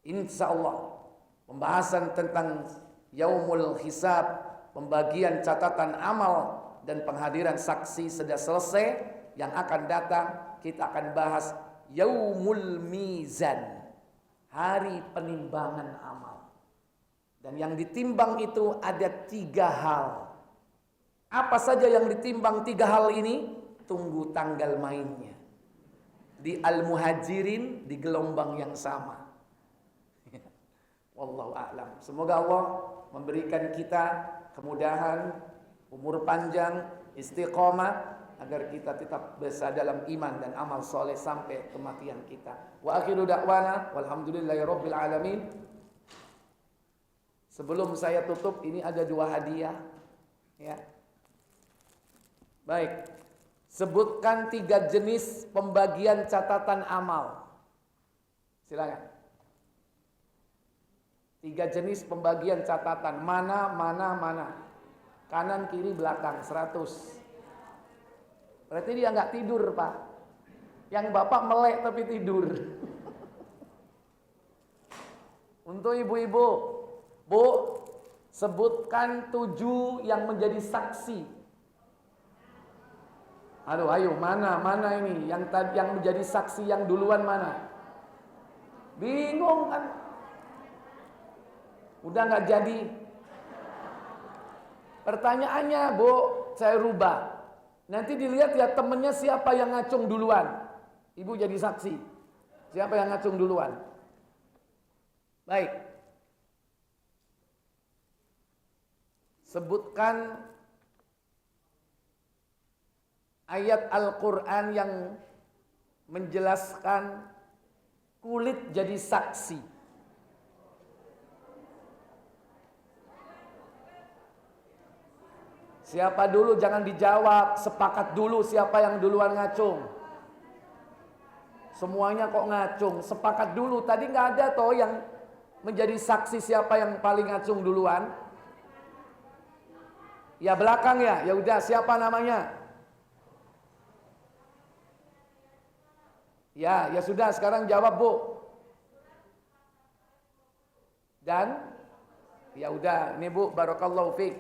Insya Allah pembahasan tentang yaumul hisab, pembagian catatan amal dan penghadiran saksi sudah selesai. Yang akan datang kita akan bahas yaumul mizan, hari penimbangan amal. Dan yang ditimbang itu ada 3 hal. Apa saja yang ditimbang 3 hal ini? Tunggu tanggal mainnya. Di Al-Muhajirin di gelombang yang sama. Wallahu a'lam. Semoga Allah memberikan kita kemudahan, umur panjang, istiqomah, agar kita tetap besar dalam iman dan amal soleh sampai kematian kita. Wa akhiru da'wana walhamdulillahirabbil alamin. Sebelum saya tutup, ini ada 2 hadiah, ya. Baik. Sebutkan 3 jenis pembagian catatan amal. Silakan. 3 jenis pembagian catatan. Mana. Kanan, kiri, belakang. 100. Berarti dia nggak tidur, Pak. Yang Bapak melek tapi tidur. Untuk ibu-ibu, Bu, sebutkan 7 yang menjadi saksi. Aduh, ayo, mana ini? Yang menjadi saksi yang duluan mana? Bingung kan? Udah nggak jadi. Pertanyaannya, Bu, saya rubah. Nanti dilihat ya temennya siapa yang ngacung duluan. Ibu jadi saksi. Siapa yang ngacung duluan? Baik. Sebutkan ayat Al-Quran yang menjelaskan kulit jadi saksi. Siapa dulu jangan dijawab, sepakat dulu siapa yang duluan ngacung. Semuanya kok ngacung, sepakat dulu. Tadi nggak ada toh yang menjadi saksi siapa yang paling ngacung duluan. Ya belakang ya, ya udah siapa namanya? Ya sudah sekarang jawab Bu. Dan ya udah, ini Bu, barakallahu fiik.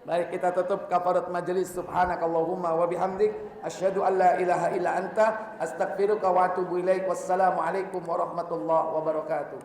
Baik, kita tutup kafarat majelis. Subhanakallahumma wa bihamdik asyhadu an la ilaha illa anta astaghfiruka wa atubu ilaik. Wassalamu alaikum warahmatullahi wabarakatuh.